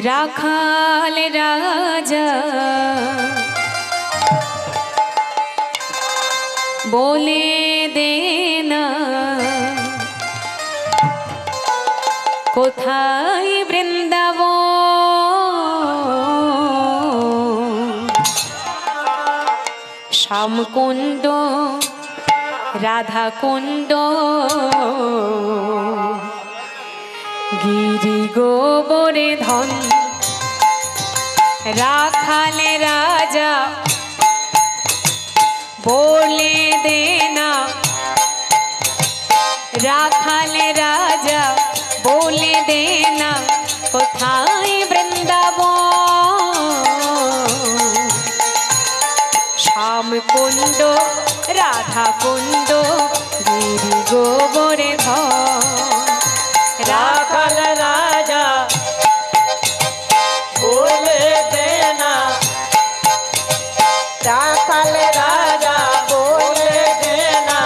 রাখাল রাজা বলে দে না কোথায় বৃন্দাবন শ্যামকুণ্ড রাধাকুণ্ড গিরি গোবরে ধন রাখাল রাজা বলে দে না রাখাল রাজা বলে দে না কোথায় বৃন্দাবন শ্যামকুণ্ড রাধাকুণ্ড গিরি গোবরে ধন রাখাল রাজা বলে দে না রাখাল রাজা বলে দে না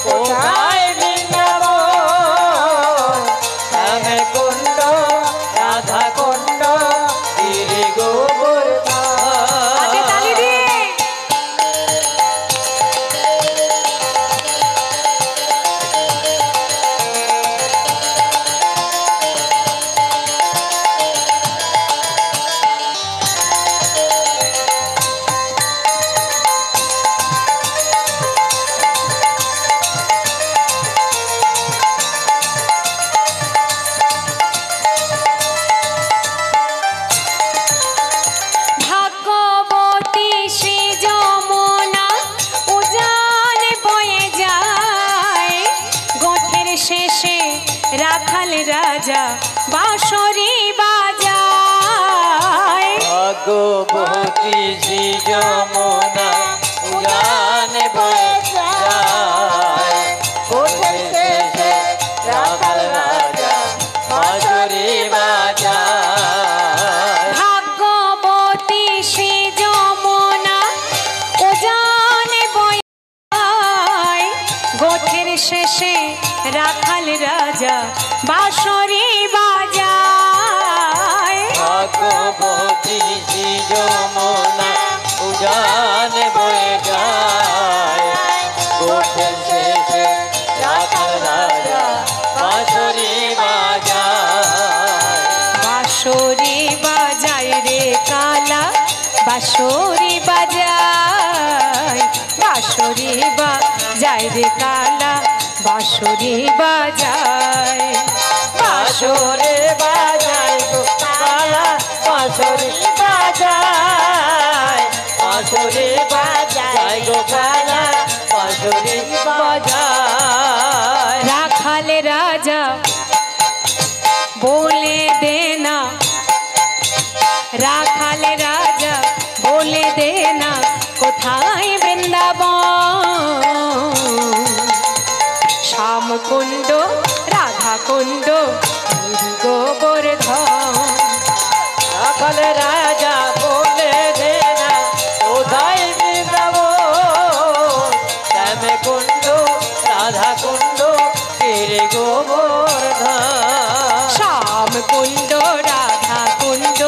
কোথায় বৃন্দাবন শ্যামকুণ্ড রাধাকুণ্ড গিরি গোবর্ধন রাখাল রাজা বাঁশরি বাজায় ভাগবতী শ্রী যমুনা উজান বয়ে যায় কোঠের শেষে রাখাল রাজা বাঁশরি বাজায় ভাগবতী শ্রী যমুনা উজান বয়ে যায় গোঠের শেষে রাখাল রাজা বাঁশরি বাজায় ভাগবতী শ্রী যমুনা উজান বয়ে যায় গোঠের শেষে রাখাল রাজা বাঁশরি বাজায় বাঁশরি বাজায় রে কালা বাঁশরি বাজায় বাঁশরি বাজায় রে কালা বাঁশরি বাজায় বাঁশরি বাজায় গো কালা বাঁশরি বাজায় বাঁশরি বাজায় গো কালা বাঁশরি বাজায় রাখাল রাজা বলে দে না রাখাল রাজা বলে দে না কোথায় বৃন্দাবন শ্যামকুণ্ড রাধাকুণ্ড গিরি গোবর্ধন রাখাল রাজা বলে দে না কোথায় বৃন্দাবন শ্যামকুণ্ড রাধাকুণ্ড গিরি গোবর্ধন শ্যামকুণ্ড রাধাকুণ্ড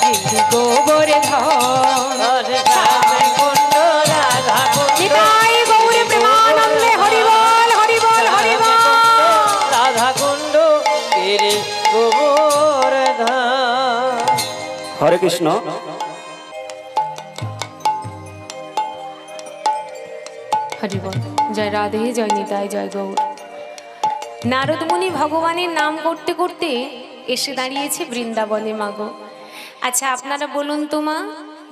গিরি গোবর্ধন শ্যামকুণ্ড রাধাকুণ্ড নিতাই গৌর প্রেমানন্দে হরি বল হরি বল হরি বল রাধাকুণ্ড গিরি গোবর্ধন। হরে কৃষ্ণ। হরি বল। জয় রাধে জয় নিতাই জয় গৌর। নারদ মুনি ভগবানের নাম করতে করতে এসে দাঁড়িয়েছে বৃন্দাবনে মাগো। আচ্ছা আপনারা বলুন তো মা,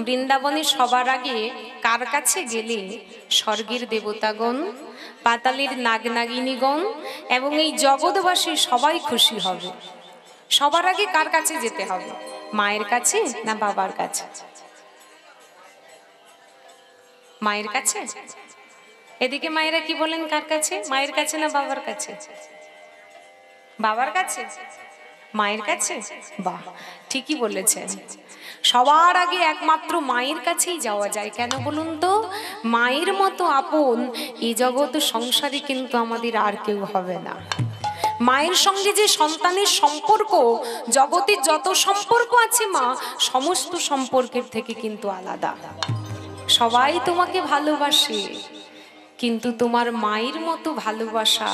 বৃন্দাবনে সবার আগে কার কাছে গেলে স্বর্গের দেবতাগণ, পাতালের নাগনাগিনীগণ এবং এই জগৎবাসী সবাই খুশি হবে? সবার আগে কার কাছে যেতে হবে? মায়ের কাছে না বাবার কাছে? মায়ের কাছে। এদিকে মায়েরা কি বলেন, কার কাছে? মায়ের কাছে না বাবার কাছে? বাবার কাছে, মায়ের কাছে। বাহ, ঠিকই বলেছেন। সবার আগে একমাত্র মায়ের কাছেই যাওয়া যায়। কেন বলুন তো? মায়ের মতো আপন এই জগৎ সংসারে কিন্তু আমাদের আর কেউ হবে না। মায়ের সঙ্গে যে সন্তানের সম্পর্ক, জগতের যত সম্পর্ক আছে মা, সমস্ত সম্পর্কের থেকে কিন্তু আলাদা। সবাই তোমাকে ভালোবাসে, কিন্তু তোমার মায়ের মতো ভালোবাসা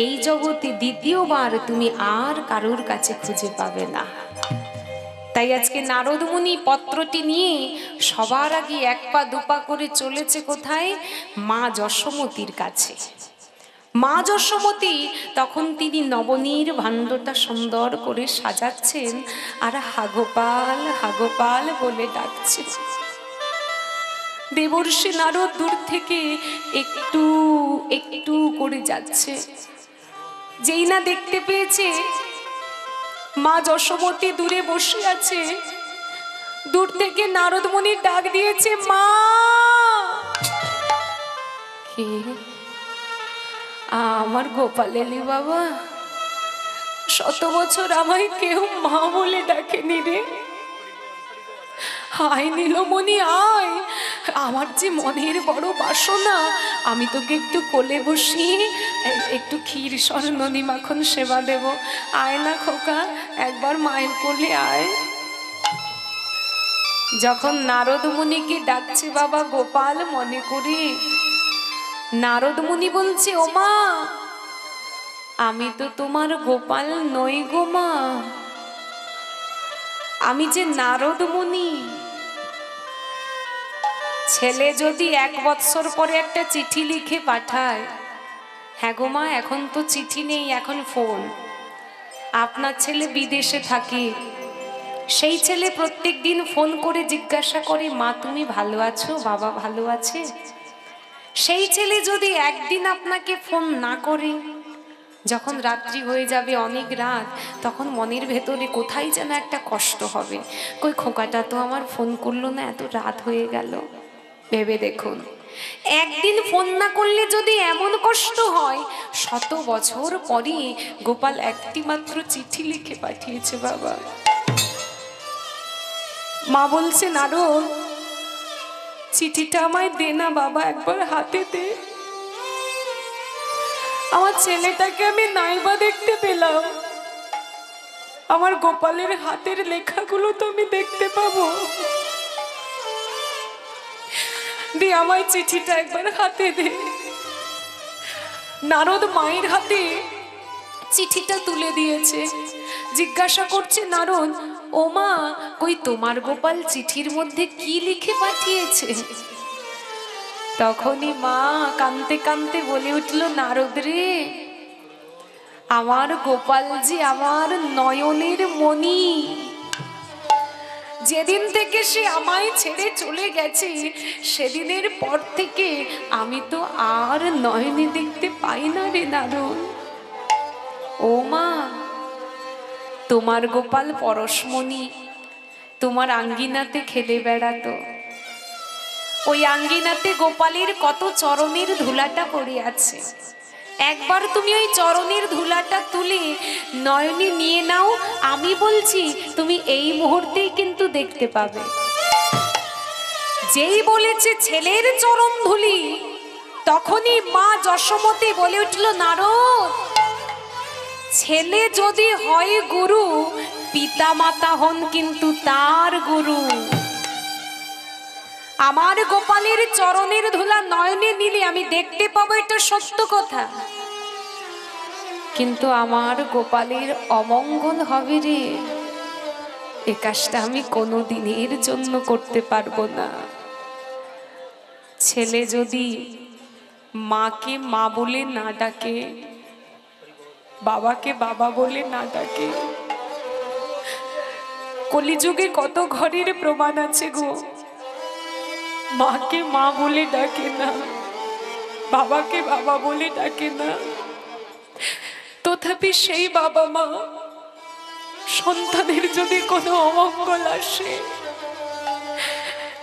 এই জগতে দ্বিতীয়বার তুমি আর কারোর কাছে খুঁজে পাবে না। তাই আজকে নারদ মুনি পত্রটি নিয়ে সবার আগে এক পা দুপা করে চলেছে কোথায়? মা যশোমতীর কাছে। মা যশোমতী তখন তিনি নবনীর ভাণ্ডটা সুন্দর করে সাজাচ্ছেন আর হাগোপাল হাগোপাল বলে ডাকছে। দেবর্ষি নারদ দূর থেকে একটু একটু করে যাচ্ছে। যেই না দেখতে পেয়েছে মা যশোমতী দূরে বসে আছে, দূর থেকে নারদ মুনির ডাক দিয়েছে, মা। কে? আমার গোপাল এলি বাবা, শত বছর আমায় কেউ মা বলে ডাকেনি রে। আয় নীলমণি আয়, আমার যে মনের বড় বাসনা, আমি তোকে একটু কোলে বসিয়ে একটু ক্ষীর স্বর্ণনী মাখন সেবা দেব। আয় না খোকা, একবার মায়ের কোলে আয়। যখন নারদ মুনিকে ডাকছে বাবা গোপাল মনে করে, নারদ মুনি বলছে, ও মা, আমি তো তোমার গোপাল নই গো মা, আমি যে নারদ মুনি। ছেলে যদি 1 বৎসর পরে একটা চিঠি লিখে পাঠায়, হ্যাঁ গো মা এখন তো চিঠি নেই, এখন ফোন। আপনার ছেলে বিদেশে থাকে, সেই ছেলে প্রত্যেক দিন ফোন করে জিজ্ঞাসা করে, মা তুমি ভালো আছো, বাবা ভালো আছে? সেই ছেলে যদি একদিন আপনাকে ফোন না করে, যখন রাত্রি হয়ে যাবে, অনেক রাত, তখন মনের ভেতরে কোথায় যেন একটা কষ্ট হবে। কই খোকাটা তো আমার ফোন করলো না, এত রাত হয়ে গেল। ভেবে দেখুন, একদিন ফোন না করলে যদি এমন কষ্ট হয়, 100 বছর পরে গোপাল একটি মাত্র চিঠি লিখে পাঠিয়েছে বাবা। মা বলছে, নারদ চিঠিটা আমায় দে না বাবা, একবার হাতে দে। আমার ছেলেটাকে আমি নাইবা দেখতে পেলাম, আমার গোপালের হাতের লেখাগুলো তো আমি দেখতে পাবো। দে আমায় চিঠিটা একবার হাতে দে। নারদ মায়ের হাতে চিঠিটা তুলে দিয়েছে। জিজ্ঞাসা করছে নারদ, ও মা, কই তোমার গোপাল চিঠির মধ্যে কি লিখে পাঠিয়েছে? তখনই মা কাঁদতে কাঁদতে বলে উঠল, নারদ রে, আমার গোপাল যে আমার নয়নের মণি। যেদিন থেকে সে আমায় ছেড়ে চলে গেছে, সেদিনের পর থেকে আমি তো আর নয়নে দেখতে পাই না রে নারদ। ও মা, তোমার গোপাল পরশমণি তোমার আঙ্গিনাতে খেলে বেড়াতো, ওই আঙ্গিনাতে গোপালের কত চরণের ধুলাটা পড়ে আছে। একবার তুমি ওই চরণের ধুলাটা তুলে নয়নে নিয়ে নাও, আমি বলছি তুমি এই মুহূর্তেই কিন্তু দেখতে পাবে। যেই বলেছে ছেলের চরণ ধুলি, তখনই মা যশোমতী বলে উঠল, নারদ, ছেলে যদি হয় গুরু, পিতা মাতা হন কিন্তু তার গুরু। আমার গোপালের চরণের ধুলা নয়নে নিলে আমি দেখতে পাবো, এটা সত্য কথা, কিন্তু আমার গোপালের অমঙ্গল হবে রে, এ কাজটা আমি কোনো দিনের জন্য করতে পারবো না। ছেলে যদি মাকে মা বলে না ডাকে, বাবাকে বাবা বলে না ডাকে, কলিযুগে কত ঘরের প্রমাণ আছে গো, মাকে মা বলে ডাকে না, বাবাকে বাবা বলে ডাকে না, তথাপি সেই বাবা মা সন্তানের যদি কোনো অমঙ্গল আসে,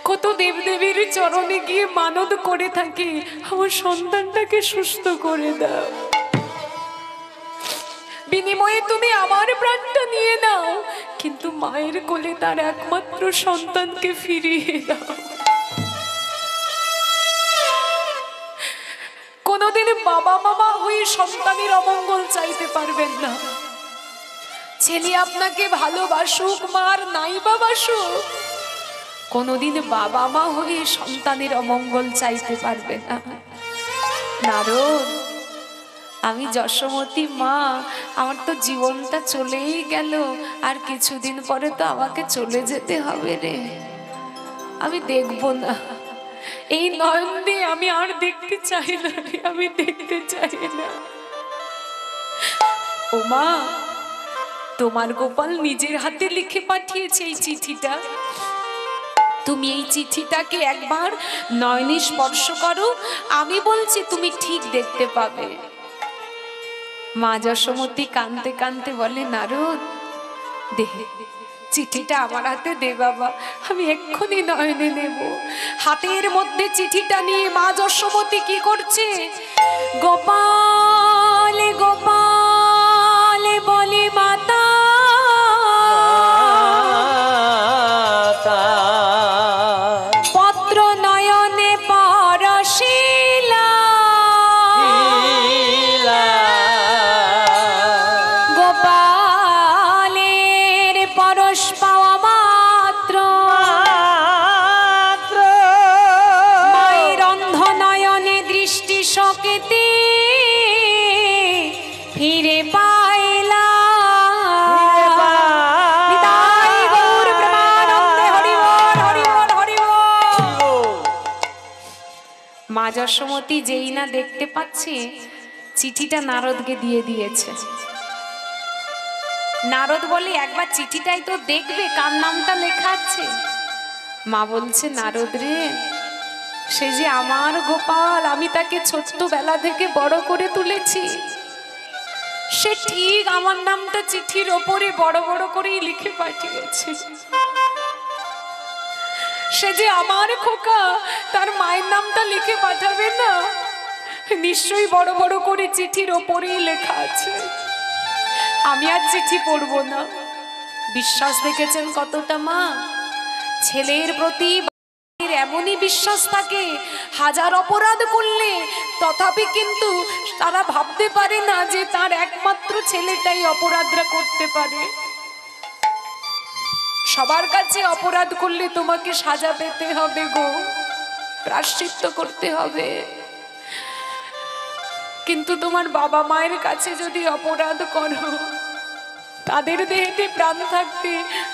কত দেবদেবীর চরণে গিয়ে মানত করে থাকে, আমার সন্তানটাকে সুস্থ করে দাও, বিনিময়ে তুমি আমার প্রাণটা নিয়ে নাও, কিন্তু মায়ের কোলে তার একমাত্র সন্তানকে ফিরিয়ে দাও। কোনোদিন বাবা মামা হয়ে সন্তানের অমঙ্গল চাইতে পারবেন না। ছেলে আপনাকে ভালোবাসুক মার নাই বাবাসুক, কোনোদিন বাবা মা হয়ে সন্তানের অমঙ্গল চাইতে পারবে না। নারদ, আমি যশোমতী মা, আমার তো জীবনটা চলেই গেল, আর কিছুদিন পরে তো আমাকে চলে যেতে হবে রে, আমি দেখবো না, এই নয়ন দিয়ে আমি আর দেখতে চাই না রে, আমি দেখতে চাই না। ও মা, তোমার গোপাল নিজের হাতে লিখে পাঠিয়েছে এই চিঠিটা, তুমি এই চিঠিটাকে একবার নয়নে স্পর্শ করো, আমি বলছি তুমি ঠিক দেখতে পাবে। মা যশোমতী কাঁদতে কাঁদতে বলে, নারদ দে চিঠিটা আমার হাতে দে বাবা, আমি এক্ষুনি নয়নে নেব। হাতের মধ্যে চিঠিটা নিয়ে মা যশোমতী কি করছে, গোপাল গোপাল বলে মাতা, পত্র নয়নে পরশিলা, গোপালের পরশ পাওয়া মাত্র মায়ের অন্ধ নয়নে দৃষ্টি শোকেতে ফিরে পাইলা। মা যশোমতী যেই না দেখতে পাচ্ছে চিঠিটা নারদকে দিয়ে দিয়েছে। নারদ বলে, একবার চিঠিটাই তো দেখবে কার নামটা লেখা আছে। মা বলছে, নারদ রে, সে যে আমার গোপাল, আমি তাকে ছোট্টবেলা থেকে বড় করে তুলেছি, সে ঠিক আমার নামটা চিঠির ওপরে বড় বড় করেই লিখে পাঠিয়েছে। সে যে আমার খোকা, তার মায়ের নামটা লিখে পাঠাবে না, নিশ্চয়ই বড় বড় করে চিঠির ওপরেই লেখা আছে। আমি আর চিঠি পড়বো না। বিশ্বাস দেখেছেন কতটা মা? ছেলের প্রতি এমনই বিশ্বাস থাকে, হাজার অপরাধ করলে তথাপি কিন্তু তারা ভাবতে পারে না যে তার একমাত্র ছেলেটাই অপরাধরা করতে পারে। সবার কাছে অপরাধ করলে তোমাকে সাজা পেতে হবে গো, প্রায়শ্চিত্ত করতে হবে, কিন্তু তোমার বাবা মায়ের কাছে যদি অপরাধ করো, তাদের দেহেতে প্রাণ থাকতে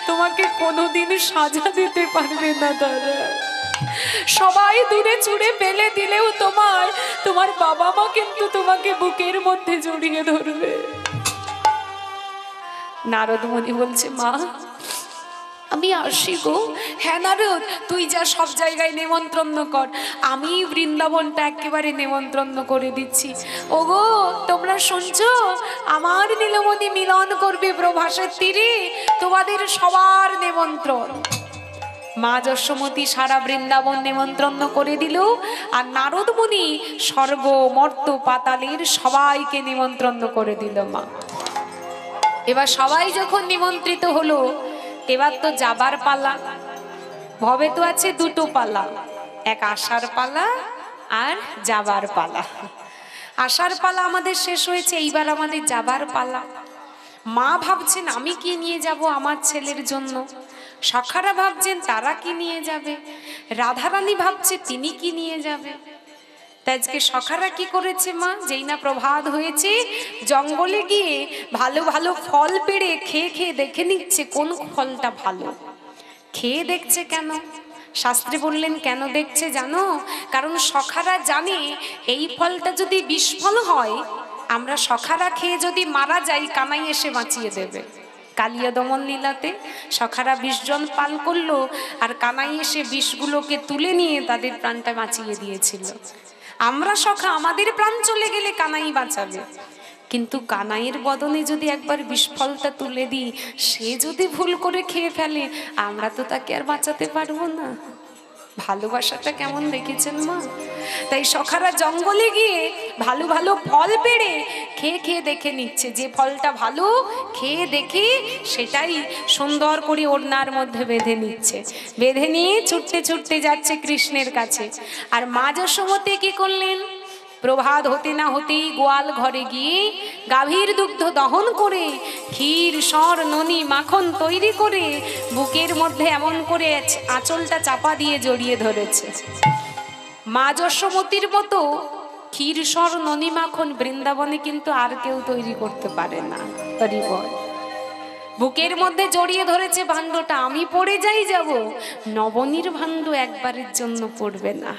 তোমাকে কোনোদিন সাজা দিতে পারবে না তারা। সবাই দূরে ছুঁড়ে ফেলে দিলেও তোমার বাবা মা কিন্তু তোমাকে বুকের মধ্যে জড়িয়ে ধরবে। নারদ মুনি বলছে, মা আমি আসি গো। হ্যাঁ নারদ, তুই যা সব জায়গায় নেমন্ত্রণ কর, আমি বৃন্দাবনটা একেবারে নেমন্ত্রণ করে দিচ্ছি। ওগো তোমরা শুনছো, আমার নীলমণি মিলন করবে প্রভাসের তীরে, তোমাদের সবার নেমন্ত্রণ। মা যশোমতী সারা বৃন্দাবন নেমন্ত্রণ করে দিল, আর নারদ মুনি স্বর্গ মর্ত পাতালের সবাইকে নিমন্ত্রণ করে দিল মা। এবার সবাই যখন নিমন্ত্রিত হলো, এবার তো যাবার পালা। ভবে তো আছে দুটো পালা, এক আসার পালা আর যাবার পালা। আসার পালা আমাদের শেষ হয়েছে, এইবার আমাদের যাবার পালা। মা ভাবছেন আমি কি নিয়ে যাব আমার ছেলের জন্য, সখারা ভাবছেন তারা কি নিয়ে যাবে, রাধারানী ভাবছে তিনি কি নিয়ে যাবে। তাই আজকে সখারা কি করেছে মা, যেই না প্রভাত হয়েছে জঙ্গলে গিয়ে ভালো ভালো ফল পেড়ে খেয়ে খেয়ে দেখে নিচ্ছে কোন ফলটা ভালো। খেয়ে দেখছে কেন? শাস্ত্রে বললেন কেন দেখছে জানো? কারণ সখারা জানে এই ফলটা যদি বিষফল হয়, আমরা সখারা খেয়ে যদি মারা যাই, কানাই এসে বাঁচিয়ে দেবে। কালিয়া দমন লীলাতে সখারা 20 জন পাল করলো, আর কানাই এসে বিষগুলোকে তুলে নিয়ে তাদের প্রাণটা বাঁচিয়ে দিয়েছিল। আমরা সখা, আমাদের প্রাণ চলে গেলে কানাই বাঁচাবে, কিন্তু কানাইয়ের বদনে যদি একবার বিষফলটা তুলে দিই, সে যদি ভুল করে খেয়ে ফেলে, আমরা তো তাকে আর বাঁচাতে পারবো না। ভালোবাসাটা কেমন দেখেছেন মা? তাই সখারা জঙ্গলে গিয়ে ভালো ভালো ফল পেড়ে খেয়ে খেয়ে দেখে নিচ্ছে, যে ফলটা ভালো খেয়ে দেখে সেটাই সুন্দর করে ওড়নার মধ্যে বেঁধে নিচ্ছে। বেঁধে নিয়ে ছুটতে ছুটতে যাচ্ছে কৃষ্ণের কাছে। আর মা যশোমতী কি করলেন? প্রভাত হতে না হতেই গোয়াল ঘরে গিয়ে গাভীর দুগ্ধ দহন করে ক্ষীর সর ননি মাখন তৈরি করে বুকের মধ্যে এমন করে আঁচলটা চাপা দিয়ে জড়িয়ে ধরেছে। মা যশোমতীর মতো ক্ষীর সর ননি মাখন বৃন্দাবনে কিন্তু আর কেউ তৈরি করতে পারে না। হরি বল। বুকের মধ্যে জড়িয়ে ধরেছে ভাণ্ডটা। আমি পড়ে যাই যাব, নবনীর ভাণ্ড একবারের জন্য পড়বে না।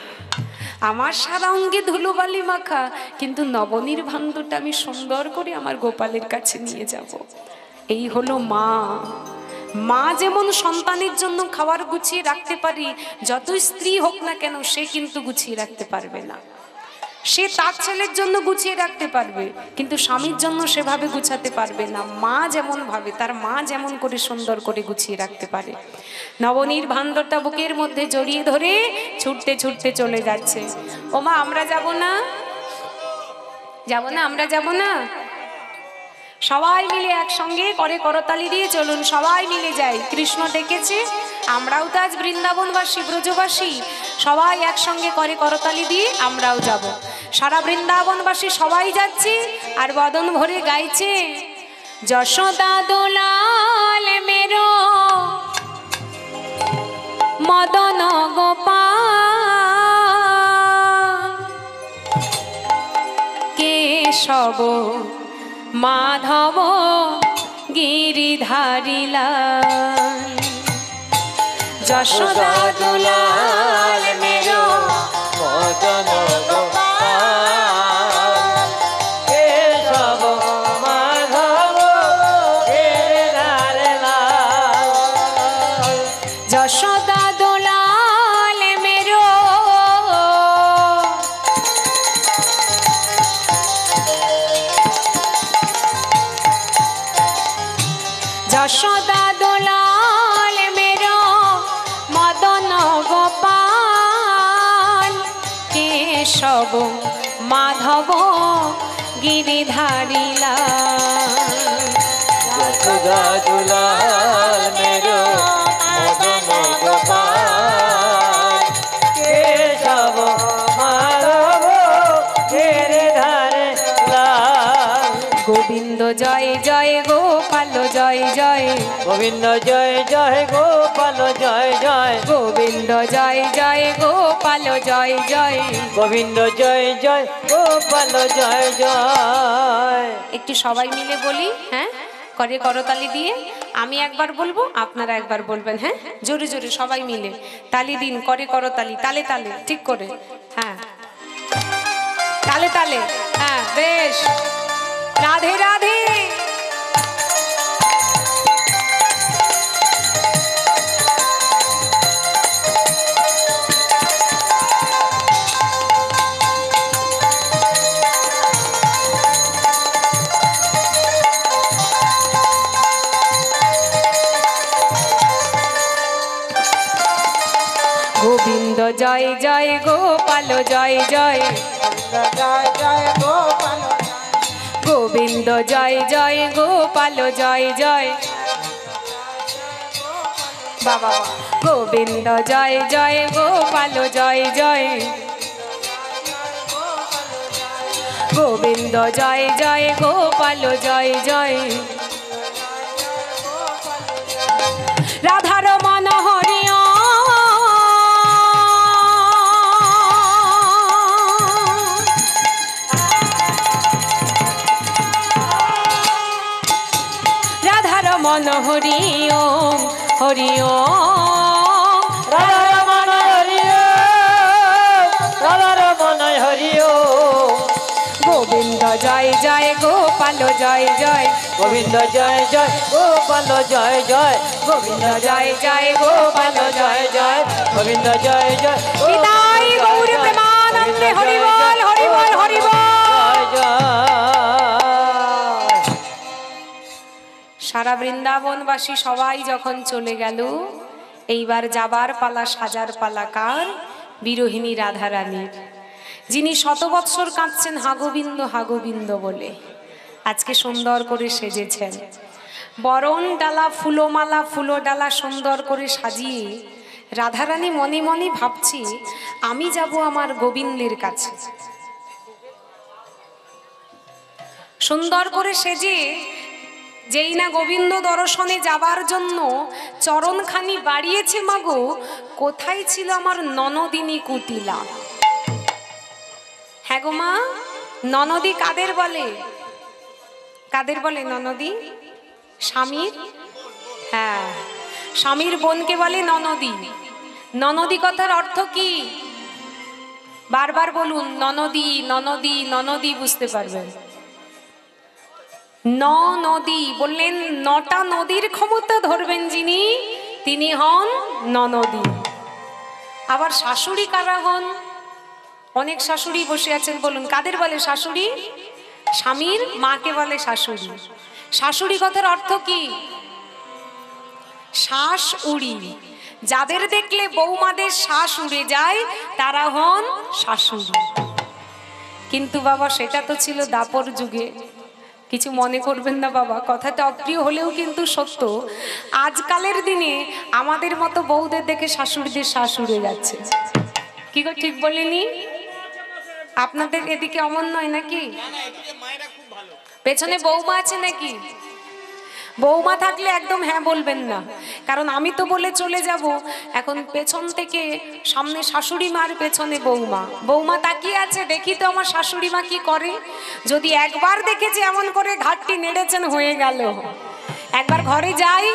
আমার সারা অঙ্গে ধুলোবালি মাখা, কিন্তু নবনীর ভাণ্ডটা আমি সুন্দর করে আমার গোপালের কাছে নিয়ে যাব। এই হলো মা। মা যেমন সন্তানের জন্য খাবার গুছিয়ে রাখতে পারি, যত স্ত্রী হোক না কেন সে কিন্তু গুছিয়ে রাখতে পারবে না। সে তার ছেলের জন্য গুছিয়ে রাখতে পারবে, কিন্তু স্বামীর জন্য সেভাবে গুছাতে পারবে না। মা যেমন ভাবে, তার মা যেমন করে সুন্দর করে গুছিয়ে রাখতে পারে। নবনীর ভাণ্ডটা বুকের মধ্যে জড়িয়ে ধরে ছুটতে ছুটতে চলে যাচ্ছে। ও মা, আমরা যাব না? যাব না? আমরা যাব না? সবাই মিলে একসঙ্গে করে করতালি দিয়ে চলুন, সবাই মিলে যাই। কৃষ্ণ ডেকেছে, আমরাও তো আজ বৃন্দাবনবাসী, ব্রজবাসী, সবাই একসঙ্গে করে করতালি দিয়ে আমরাও যাব। সারা বৃন্দাবনবাসী সবাই যাচ্ছি আর বদন ভরে গাইছে, যশোদা দুলাল মেরো মদন গোপাল কেশব মাধব গিরিধারী লাল। যশোদা দুলাল মেরো মদন গোপাল কেশব মাধব গিরিধারী লাল। যশোদা দুলাল মেরো যশোদা দুলাল মেরো মদন গোপাল কেশব মাধব গিরিধারী লাল। যশোদা দুলাল মেরো মদন গোপাল কেশব মাধব গিরিধারী লাল। গোবিন্দ জয় জয় গোপাল জয় জয়, গোবিন্দ জয় জয় গোপাল জয় জয়, গোবিন্দ জয় জয় গোপাল জয় জয়। গোবিন্দ জয় জয় গোপাল জয় জয়। একটু সবাই মিলে বলি, হ্যাঁ, করে করতালি দিয়ে। আমি একবার বলবো, আপনারা একবার বলবেন, হ্যাঁ, জোরে জোরে সবাই মিলে তালি দিন, করে করতালি, তালে তালে, ঠিক করে, হ্যাঁ, তালে তালে, হ্যাঁ, বেশ। রাধে রাধে। গোবিন্দ জয় জয় গোপাল জয় জয়, জয় জয় গোপাল গোবিন্দ জয় জয় গোপাল জয় জয়, বাবা, গোবিন্দ জয় জয় গোপাল জয় জয়, গোবিন্দ জয় জয় গোপাল জয় জয়। রাধার মন হরিয় মন হরি ওম হরি ওম, রাধার মন হরি ওম, রাধার মন হরি ওম। গোবিন্দ জয় জয় গোপাল জয় জয়, গোবিন্দ জয় জয় গোপাল জয় জয়, গোবিন্দ জয় জয় গোপাল জয় জয়। গোবিন্দ জয় জয় নিতাই গৌর প্রেমানন্দে হরি বল হরি বল হরি বল। জয় জয়। সারা বৃন্দাবনবাসী সবাই যখন চলে গেল, এইবার যাবার পালা, সাজার পালা কার? বিরোহিণী রাধারানীর, যিনি শত বৎসর কাঁদছেন হাগোবিন্দ হাগোবিন্দ বলে। আজকে সুন্দর করে সেজেছেন, বরণ ডালা, ফুলমালা, ফুলো ডালা সুন্দর করে সাজিয়ে রাধারানী মনে মনে ভাবছি, আমি যাব আমার গোবিন্দের কাছে। সুন্দর করে সেজে যেই না গোবিন্দ দর্শনে যাবার জন্য চরণখানি বাড়িয়েছে মাগো, কোথায় ছিল আমার ননদিনী কুটিলা? হ্যাঁ গো মা, ননদি কাদের বলে? কাদের বলে ননদি? স্বামীর, হ্যাঁ, স্বামীর বোনকে বলে ননদি। ননদি কথার অর্থ কি? বারবার বলুন, ননদি ননদি ননদি, বুঝতে পারবেন। নদী বললেন, নটা নদীর ক্ষমতা ধরবেন যিনি, তিনি হন ননদী। আবার শাশুড়ি কারা হন? অনেক শাশুড়ি বসে আছেন, বলুন কাদের বলে শাশুড়ি? স্বামীর মাকে বলে শাশুড়ি। শাশুড়ি কথার অর্থ কি? শ্বাস উড়ি। যাদের দেখলে বৌমাদের শ্বাস উড়ে যায় তারা হন শাশুড়ি। কিন্তু বাবা সেটা তো ছিল দাপর যুগে, কিছু মনে করবেন না বাবা, কথাটা অপ্রিয় হলেও কিন্তু সত্য। আজকালের দিনে আমাদের মতো বউদের দেখে শাশুড়িদের শ্বাস উড়ে যাচ্ছে। কি গো, ঠিক বলিনি? আপনাদের এদিকে অমন নয় নাকি? পেছনে বৌমা আছে নাকি? বৌমা থাকলে একদম হ্যাঁ বলবেন না, কারণ আমি তো বলে চলে যাব। এখন পেছন থেকে সামনে শাশুড়ি মার, পেছনে বৌমা। বৌমা তাকিয়ে আছে, দেখি তো আমার শাশুড়ি মা কি করে। যদি একবার দেখেছে এমন করে ঘাটটি নেড়েছেন, হয়ে গেল। একবার ঘরে যাই,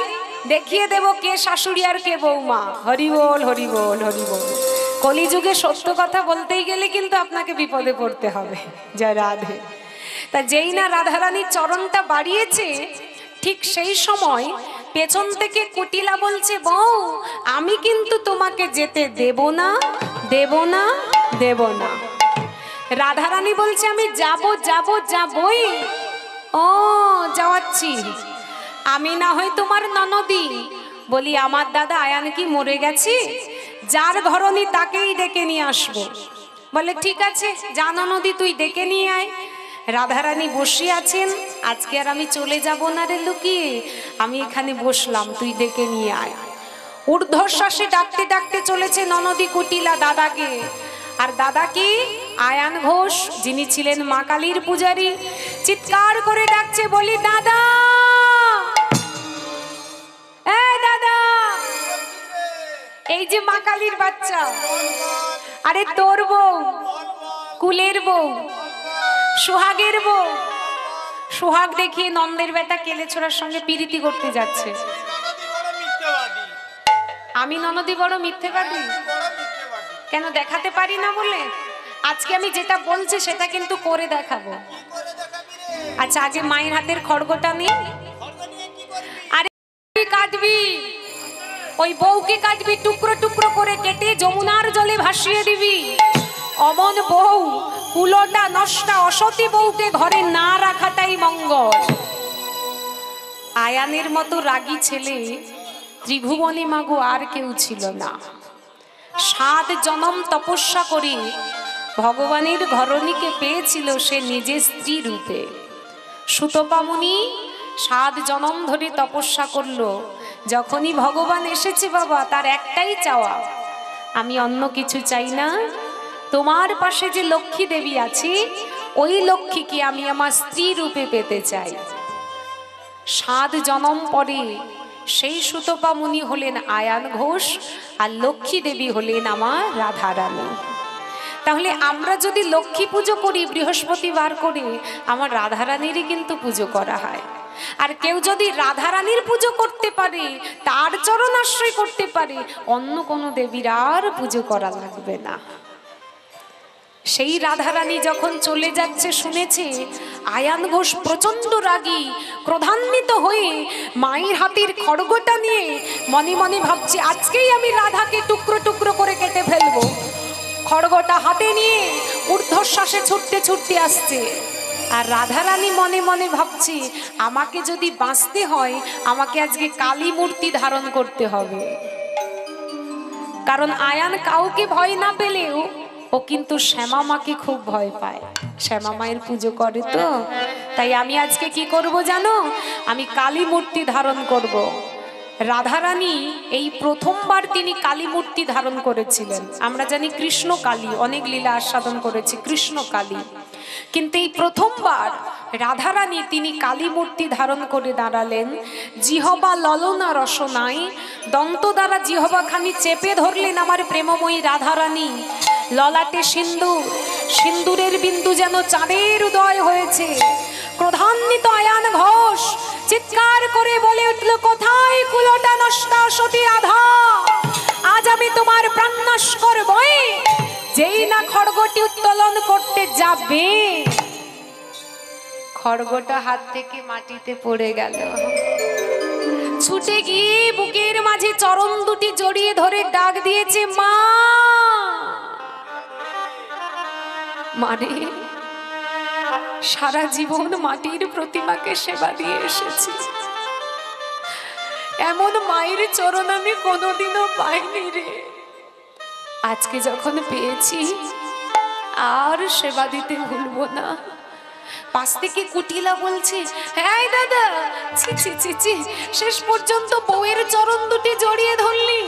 দেখিয়ে দেব কে শাশুড়ি আর কে বৌমা। হরি বল হরি বল হরি বল। কলিযুগে সত্য কথা বলতেই গেলে কিন্তু আপনাকে বিপদে পড়তে হবে। জয় রাধে। তা যেই না রাধারানীর চরণটা বাড়িয়েছে, ঠিক সেই সময় পেছন থেকে কুটিলা বলছে, বউ আমি কিন্তু তোমাকে যেতে দেব না, দেব না, দেব না। রাধারানী বলছে, আমি যাব যাব যাবই। ও যাওয়াচ্ছি, আমি না হয় তোমার ননদি। বলি আমার দাদা আয়ান কি মরে গেছে? যার ঘরনি তাকেই ডেকে নিয়ে আসবো। বলে ঠিক আছে, যা ননদি তুই ডেকে নিয়ে আয়। রাধারানী বসে আছেন, আজকে আর আমি চলে যাব না রে লুকিয়ে, আমি এখানে বসলাম, তুই ডেকে নিয়ে আয়। ঊর্ধ্বশ্বাসে ডাকতে ডাকতে চলেছে ননদি কুটিলা দাদাকে। আর দাদা কি? আয়ান ঘোষ, যিনি ছিলেন মা কালীর পূজারী। চিৎকার করে ডাকছে, বলি দাদা, এই দাদা, এই যে মা কালীর বাচ্চা, আরে তোর বউ, কুলের বউ, সোহাগের বউ। সোহাগ দেখিয়ে নন্দের বেটা কেলেছোড়ার সঙ্গে পিরিতি করতে যাচ্ছে। আমি ননদি বড় মিথ্যেবাদী? কেন দেখাতে পারি না বলে? আজকে আমি যেটা বলছি সেটা কিন্তু করে দেখাবো। আচ্ছা, আগে মায়ের হাতের খড়গটা নিয়ে, আরে কাটবি, ওই বউকে কাটবি, টুকরো টুকরো করে কেটে যমুনার জলে ভাসিয়ে দিবি। অমন বউ, কুলোটা নষ্টা অসতী বউকে ঘরে না রাখাটাই মঙ্গল। আয়ানের মতো রাগী ছেলে ত্রিভুবনে মাগো আর কেউ ছিল না। 7 জনম তপস্যা করে ভগবানের ঘরণীকে পেয়েছিল সে নিজের স্ত্রী রূপে। সুতপামুনি 7 জনম ধরে তপস্যা করলো। যখনই ভগবান এসেছে বাবা, তার একটাই চাওয়া, আমি অন্য কিছু চাই না, তোমার পাশে যে লক্ষ্মী দেবী আছে ওই লক্ষ্মীকে আমি আমার স্ত্রী রূপে পেতে চাই। 7 জনম পরে সেই সুতপা মুনি হলেন আয়ান ঘোষ, আর লক্ষ্মী দেবী হলেন আমার রাধারানী। তাহলে আমরা যদি লক্ষ্মী পুজো করি বৃহস্পতিবার করে, আমার রাধারানীরই কিন্তু পুজো করা হয়। আর কেউ যদি রাধারানীর পুজো করতে পারে, তার চরণ আশ্রয় করতে পারে, অন্য কোনো দেবীর আর পুজো করা লাগবে না। সেই রাধারানী যখন চলে যাচ্ছে শুনেছে, আয়ান ঘোষ প্রচন্ড রাগী, ক্রোধান্বিত হয়ে মায়ের হাতের খড়গটা নিয়ে মনে মনে ভাবছে, আজকেই আমি রাধাকে টুকরো টুকরো করে কেটে ফেলবো। খড়গটা হাতে নিয়ে ঊর্ধ্বশ্বাসে ছুটতে ছুটতে আসছে। আর রাধারানী মনে মনে ভাবছে, আমাকে যদি বাঁচতে হয় আমাকে আজকে কালী মূর্তি ধারণ করতে হবে। কারণ আয়ান কাউকে ভয় না পেলেও ও কিন্তু শ্যামা মাকে খুব ভয় পায়। শ্যামা মায়ের পুজো করে তো, তাই আমি আজকে কি করব জানো? আমি কালী মূর্তি ধারণ করব। রাধারানী এই প্রথমবার তিনি কালী মূর্তি ধারণ করেছিলেন। আমরা জানি কৃষ্ণ কালী, অনেক লীলা আস্বাদন করেছে কৃষ্ণ কালী, কিন্তু এই প্রথমবার রাধারানী তিনি কালী মূর্তি ধারণ করে দাঁড়ালেন, জিহবা ললনা রসনায়, দন্ত দ্বারা জিহবাখানি চেপে ধরলেন আমার প্রেমময়ী রাধারানী। ললাটে সিন্দুর, সিন্দুরের বিন্দু যেন চাঁদের উদয় হয়েছে। ক্রোধান্বিত আয়ান ঘোষ চিৎকার করে বলে উঠল, কোথায় কুলটা নষ্টা সতী রাধা, আজ আমি তোমার প্রাণনাশ করবই। যেই না খড়গটি উত্তোলন করতে যাবে, খড়গটা হাত থেকে মাটিতে পড়ে গেল। ছুটে গিয়ে বুকের মাঝে চরণ দুটি জড়িয়ে ধরে ডাক দিয়েছে, মা মারে, সারা জীবন মাটির প্রতিমাকে সেবা দিয়ে এসেছি, এমন মায়ের চরণ আমি কোনোদিনও পাইনি রে। আজকে যখন পেয়েছি আর সেবা দিতে ভুলবো না। পাশ থেকে কুটিলা বলছে, হ্যাঁ দাদা, ছি ছি ছি ছি, শেষ পর্যন্ত বউয়ের চরণ দুটি জড়িয়ে ধরলি।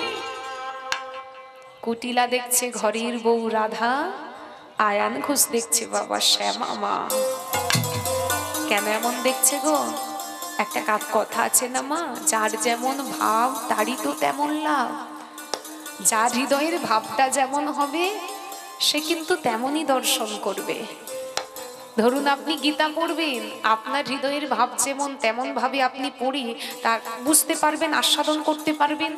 কুটিলা দেখছে ঘরের বউ রাধা, আয়ান ঘোষ দেখছে বাবা শ্যামা মা। কেন এমন দেখছে গো? একটা কথা আছে না মা, যার যেমন ভাব তারই তো তেমন লাভ। যার হৃদয়ের ভাবটা যেমন হবে সে কিন্তু তেমনই দর্শন করবে। ধরুন আপনি গীতা পড়বেন, আপনার হৃদয়ের ভাব যেমন তেমন ভাবে আপনি পড়ি তার বুঝতে পারবেন, আস্বাদন করতে পারবেন।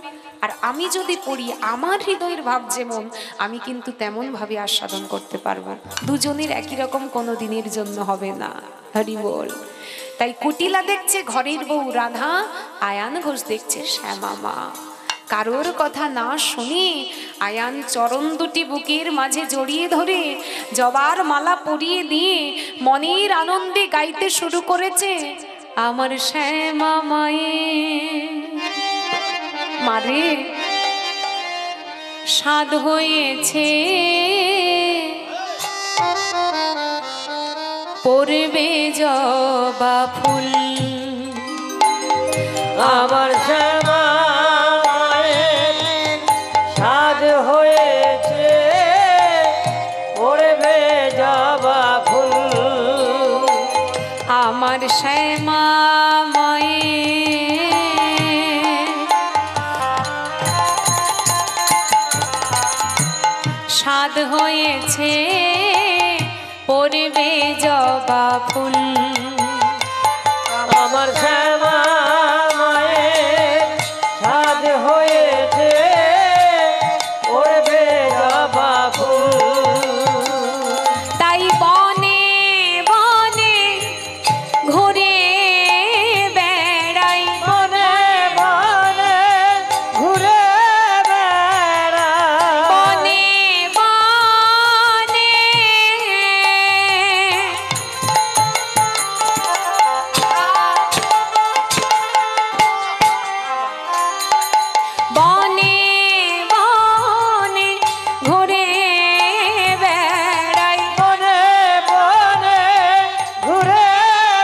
আর আমি যদি পড়ি আমার হৃদয়ের ভাব যেমন, আমি কিন্তু তেমন ভাবে আস্বাদন করতে পারবো। দুজনের একই রকম কোনো দিনের জন্য হবে না। হরি বল। তাই কুটিলা দেখছে ঘরের বউ রাধা, আয়ান ঘোষ দেখছে শ্যামা মা। কারোর কথা না শুনে আয়ান চরণ দুটি বুকের মাঝে জড়িয়ে ধরে জবার মালা পরিয়ে দিয়ে মনের আনন্দে গাইতে শুরু করেছে, আমার শ্যামা মায়ে মারে সাধ হয়েছে, পড়বে জবা ফুল। আমার শ্যামা মায়ের সাধ হয়েছে, পড়বে জবা ফুল। আমার শ্যামা মায়ের সাধ হয়েছে, পড়বে জবা ফুল। আমার শ্যামা মায়ের সাধ হয়েছে, পড়বে জবা ফুল। তাই বনে বনে ঘুরে বেড়াই, বনে বনে ঘুরে বেড়াই, বনে বনে বনে বনে ঘুরে বেড়াই, বনে বনে ঘুরে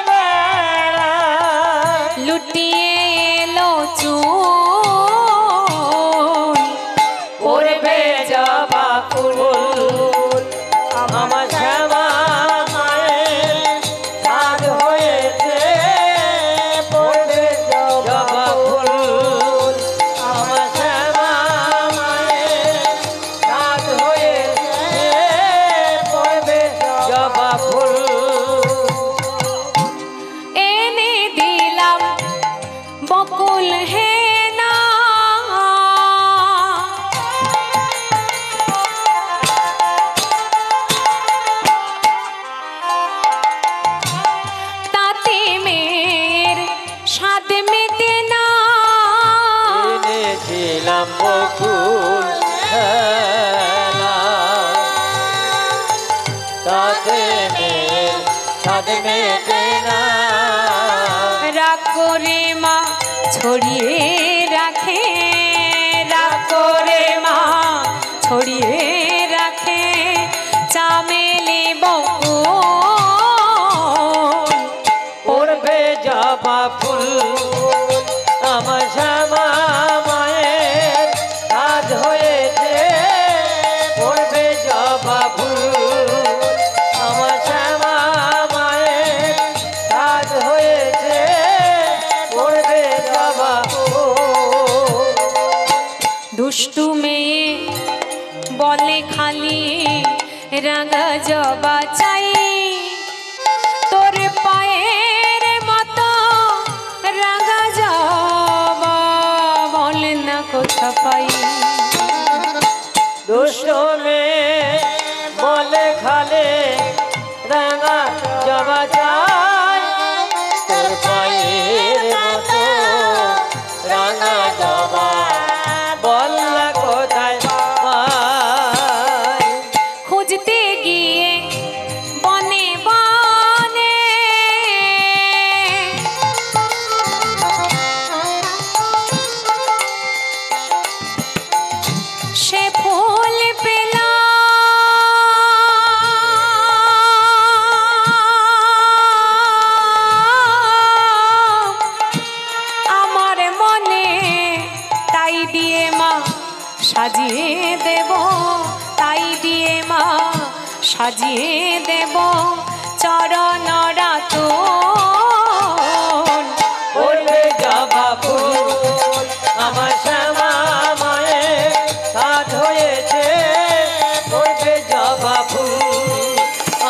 বেড়াই। লুটিয়ে এলো চুল, পড়বে জবা ফুল। আমার শ্যামা মায়ের সাধ হয়েছে, পড়বে জবা ফুল। আমার শ্যামা মায়ের সাধ হয়েছে, পড়বে জবা ফুল। এনে দিলাম বকুল হেনা, তাতে মেয়ের স্বাদ মেটে না। এনেছিলাম বকুল হেনা, তাতে মেয়ের স্বাদ মেটে না। রাগ করে মা ছড়িয়ে রাখে, রাগ করে মা ছড়িয়ে রাখে চামেলি বকুল। পড়বে জবা ফুল। আমার শ্যামা মায়ের সাধ হয়েছে, পড়বে জবা ফুল। আমার শ্যামা মায়ের দুষ্টু মেয়ে বলে খালি রাঙা জবা চাই, তোর পায়ের মতো রাঙা জবা বলে না কোথা পাই। দুষ্ট মেয়ে বলে খালে রাঙা জবা চাই, তোর পায়ের মতো রাঙা জবা বল না কোথায় পাই। খুঁজতে গিয়ে বনে বনে সে ফুল পেলাম, আমার মনে তাই দিয়ে মা সাজিয়ে দেব, তাই দিয়ে মা সাজিয়ে দেব চরণ রাতুল। ওরে জবা ফুল আমার শ্যামা মায়ের সাজ হয়েছে, ওরে জবা ফুল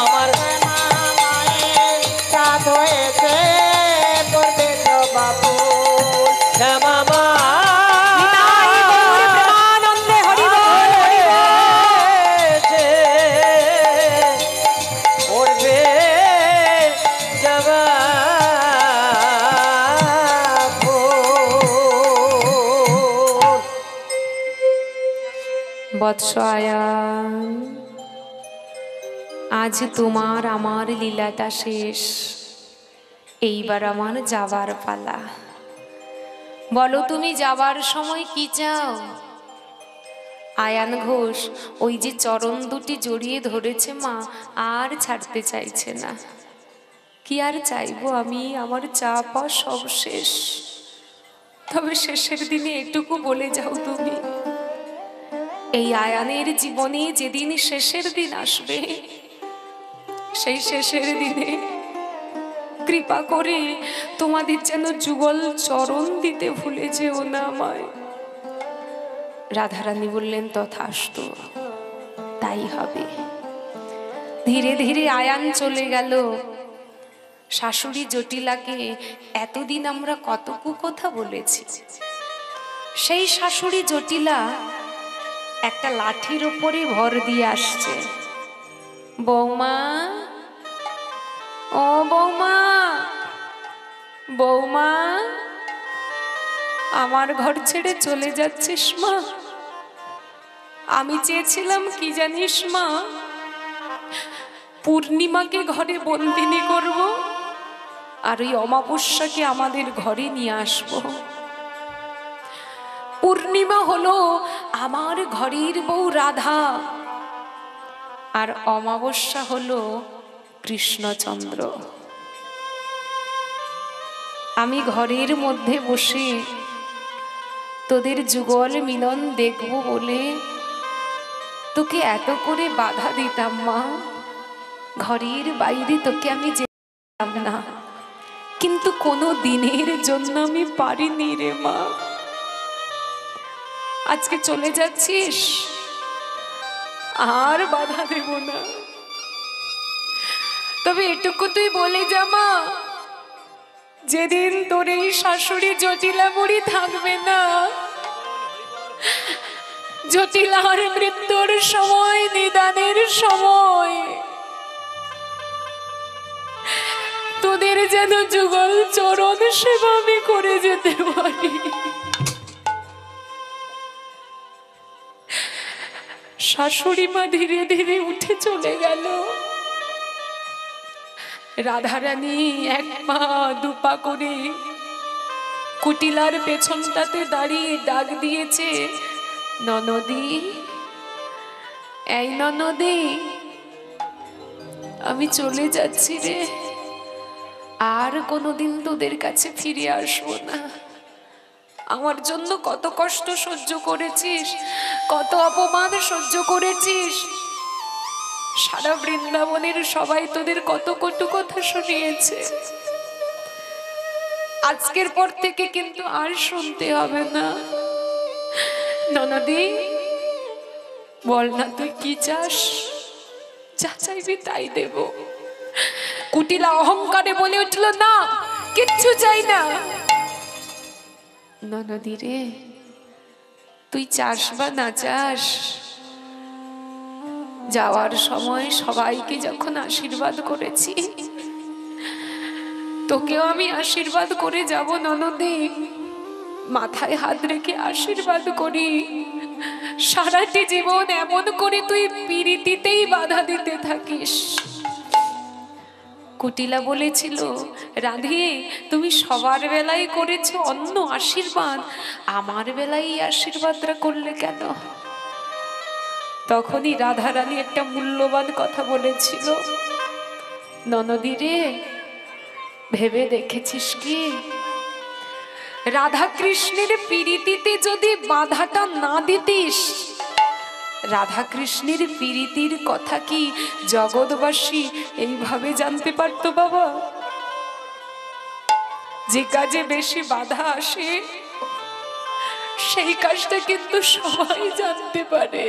আমার শ্যামা মায়ের সাজ হয়েছে, ওরে জবা ফুল শ্যামা মা বৎস আয়ান, আজ তোমার আমার লীলাটা শেষ, এইবার আমার যাবার পালা। বলো তুমি যাবার সময় কি চাও? আয়ান ঘোষ ওই যে চরণ দুটি জড়িয়ে ধরেছে মা, আর ছাড়তে চাইছে না। কি আর চাইবো আমি, আমার চা পাওয়া সব শেষ। তবে শেষের দিনে এটুকু বলে যাও তুমি, এই আয়ানের জীবনে যেদিন শেষের দিন আসবে, সেই শেষের দিনে কৃপা করে তোমাদের যেন যুগল চরণ দিতে ভুলে যেও না আমায়। রাধারানী বললেন তথাস্তু, তাই হবে। ধীরে ধীরে আয়ান চলে গেল। শাশুড়ি জটিলাকে এতদিন আমরা কতকু কথা বলেছি, সেই শাশুড়ি জটিলা একটা লাঠির উপরে ভর দিয়ে আসছে। বৌমা, ও বৌমা, বৌমা, আমার ঘর ছেড়ে চলে যাচ্ছিস মা? আমি চেয়েছিলাম কি জানিস মা, পূর্ণিমাকে ঘরে বন্দিনী করব, আর ওই অমাবস্যাকে আমাদের ঘরে নিয়ে আসব। পূর্ণিমা হলো আমার ঘরের বউ রাধা, আর অমাবস্যা হলো কৃষ্ণচন্দ্র। আমি ঘরের মধ্যে বসে তোদের যুগল মিলন দেখব বলে তোকে এত করে বাধা দিতাম মা, ঘরের বাইরে তোকে আমি যেতাম না, কিন্তু কোনো দিনের জন্য আমি পারিনি রে মা। আজকে চলে যাচ্ছিস, আর বাধা দেব না। তবে এটুকু তুই বলে যা মা, যেদিন তোর এই শাশুড়ি জটিলা বুড়ি থাকবে না, জটিলার মৃত্যুর সময়, নিদানের সময়, তোদের যেন যুগল চরণ সেবা আমি করে যেতে পারি। শাশুড়ি মা ধীরে ধীরে উঠে চলে গেল। রাধারানী এক পা দুপা করে কুটিলার পেছনটাতে দাঁড়িয়ে ডাক দিয়েছে, ননদি, এই ননদি, আমি চলে যাচ্ছি রে, আর কোনোদিন তোদের কাছে ফিরে আসবো না। আমার জন্য কত কষ্ট সহ্য করেছিস, কত অপমান সহ্য করেছিস, সারা বৃন্দাবনের সবাই তোদের কত কটু কথা শুনিয়েছে। আজকের পর থেকে কিন্তু আর শুনতে হবে না। ননদি বল না তুই কি চাস, যা চাইবি তাই দেব। কুটিলা অহংকারে বলে উঠল, না কিচ্ছু চাই না। ননদি রে, তুই চাস বা না চাস, যাওয়ার সময় সবাইকে যখন আশীর্বাদ করেছি, তোকেও আমি আশীর্বাদ করে যাব ননদি। মাথায় হাত রেখে আশীর্বাদ করি, সারাটি জীবন এমন করে তুই পিরিতিতেই বাধা দিতে থাকিস। কুটিলা বলেছিল, রাধে তুমি সবার বেলায় করেছো অন্য আশীর্বাদ, আমার বেলায় এই আশীর্বাদটা করলে কেন? তখনই রাধা রানী একটা মূল্যবান কথা বলেছিল, ননদি রে ভেবে দেখেছিস কি, রাধা কৃষ্ণের প্রীতিতে যদি বাধাটা না দিতিস, রাধা কৃষ্ণের প্রীতির কথা কি জগৎবাসী এইভাবে জানতে পারতো বাবা? যে কাজে বেশি বাধা আসে সেই কাজটা কিন্তু সবাই জানতে পারে,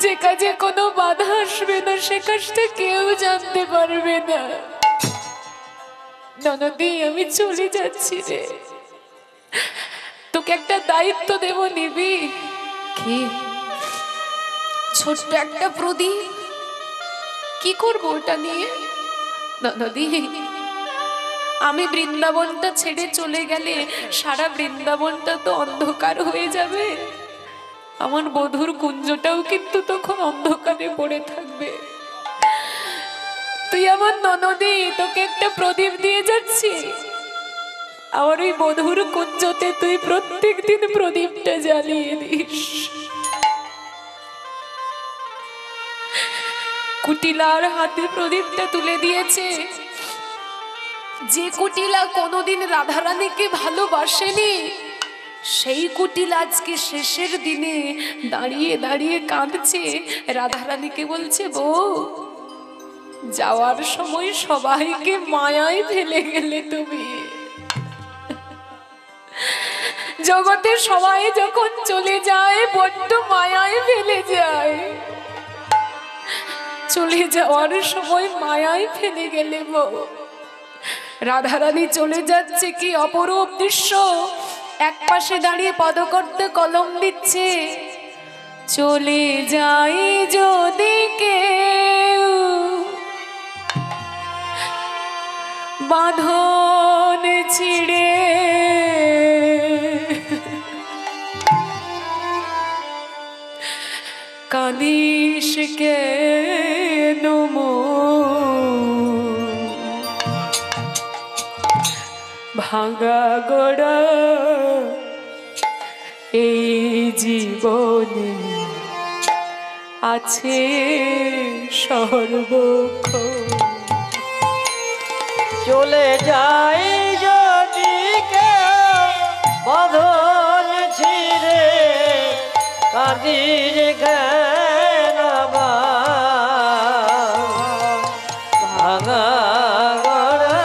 যে কাজে কোনো বাধা আসবে না সে কাজটা কেউ জানতে পারবে না। ননদি আমি চলে যাচ্ছি রে, তোকে একটা দায়িত্ব দেব, নিবি? কি? ছোট্ট একটা প্রদীপ, কি করবো ওটা নিয়ে? ননদি আমি বৃন্দাবনটা ছেড়ে চলে গেলে সারা বৃন্দাবনটা তো অন্ধকার হয়ে যাবে, আমার বধুর কুঞ্জটাও কিন্তু তখন অন্ধকারে পড়ে থাকবে। তুই আমার ননদি, তোকে একটা প্রদীপ দিয়ে যাচ্ছি, আমার ওই বধুর কুঞ্জতে তুই প্রত্যেক দিন প্রদীপটা জ্বালিয়ে দিস। কুটিলার হাতে প্রদীপটা তুলে দিয়েছে। যে কুটিলা কোনোদিন রাধারানীকে ভালোবাসেনি, সেই কুটিল আজকে শেষের দিনে দাঁড়িয়ে দাঁড়িয়ে কাঁদছে, রাধারানীকে বলছে, বউ যাওয়ার সময় সবাইকে মায়ায় ফেলে গেলে তুমি। জগতে সবাই যখন চলে যায় বড্ড মায়ায় ফেলে যায়, চলে যাওয়ার সময় মায়ায় ফেলে গেলে বউ। রাধারানী চলে যাচ্ছে, কি অপরূপ দৃশ্য, এক পাশে দাঁড়িয়ে পদকর্তে কলম দিচ্ছে, চলে যাই যদি কেউ বাঁধন ছিড়ে, কাঁদিস কেন ভাঙা গোড়া এই জীবনে আছে সর্বক্ষণ। চলে যাই যদি কেউ বাঁধন ছিঁড়ে, কাঁদির কেন ভাঙা গড়া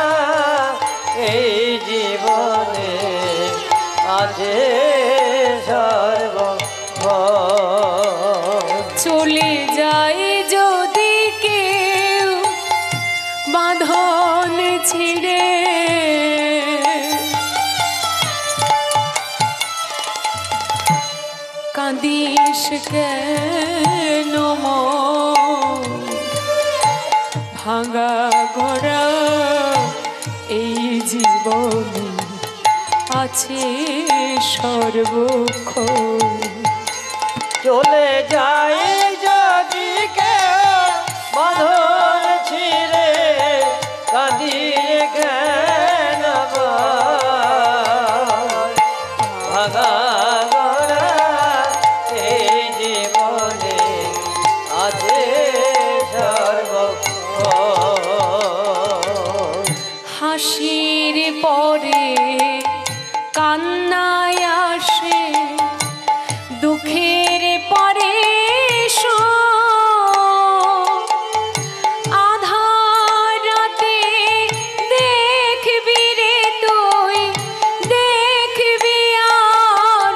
এই জীবনে আছে সর্বক্ষণ। চলে যাই যদি কেউ বাঁধন ছিঁড়ে, কাঁদিস কেন ভাঙা গড়া এই জীবনে আছে সর্বক্ষণ। চলে যাই যদি কেউ বাঁধন ছিঁড়ে, কাঁদিয়ে কেন ভাঙা গড়া এই জীবনে আছে সর্বক্ষণ। হাসির পরে কান্নায় আসে, দুঃখের পরে আধার রাতে দেখবি রে তুই, দেখবি আর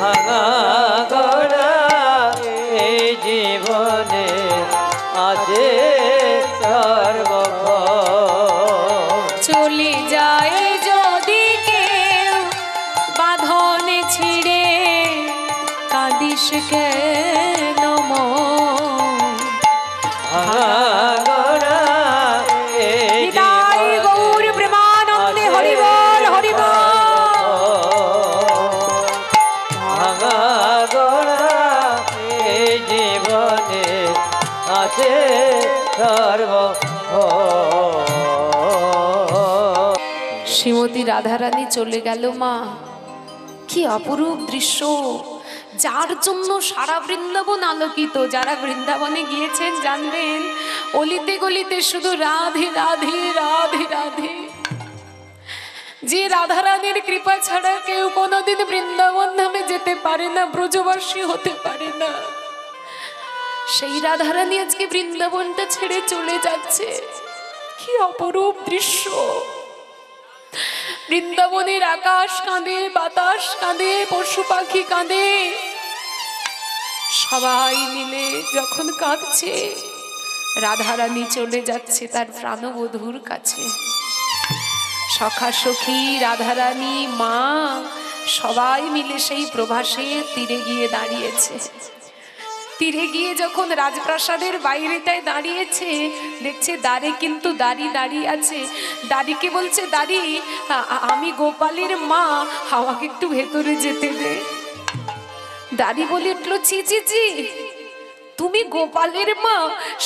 ভাঙা গড়া এই জীবনে আছে সর্বক্ষণ। চলে যায় যদি কেউ বাঁধনে ছিঁড়ে, কাঁদিস কেন মন? ভাঙা গড়া এই নিতাই গৌর প্রেমানন্দে হরি বল হরি বল। ভাঙা গড়া এই জীবনে আছে সর্বক্ষণ। শ্রীমতী রাধারানী চলে গেল মা। কি অপরূপ দৃশ্য, যার জন্য সারা বৃন্দাবন আলোকিত। যারা বৃন্দাবনে গিয়েছেন জানবেন, অলিতে গলিতে শুধু রাধে রাধে রাধে রাধে। যে রাধারানীর কৃপা ছাড়া কেউ কোনোদিন বৃন্দাবন ধামে যেতে পারে না, ব্রজবাসী হতে পারে না, সেই রাধারানী আজকে বৃন্দাবনটা ছেড়ে চলে যাচ্ছে। কি অপরূপ দৃশ্য! বৃন্দাবনের আকাশ কাঁদে, বাতাস কাঁদে, পশু পাখি কাঁদে, সবাই মিলে যখন কাঁদছে, রাধারানী চলে যাচ্ছে তার প্রাণবধূর কাছে। সখা সখী রাধারানী মা সবাই মিলে সেই প্রভাসের তীরে গিয়ে দাঁড়িয়েছে। তীরে গিয়ে যখন রাজপ্রাসাদের বাইরেটায় দাঁড়িয়েছে, দেখছে দ্বারে কিন্তু দাড়ি দাঁড়িয়ে আছে। দাড়িকে বলছে, দাড়ি আমি গোপালের মা, আমাকে একটু ভেতরে যেতে দে। দাড়ি বলে উঠলো, ছি ছি ছি, তুমি গোপালের মা?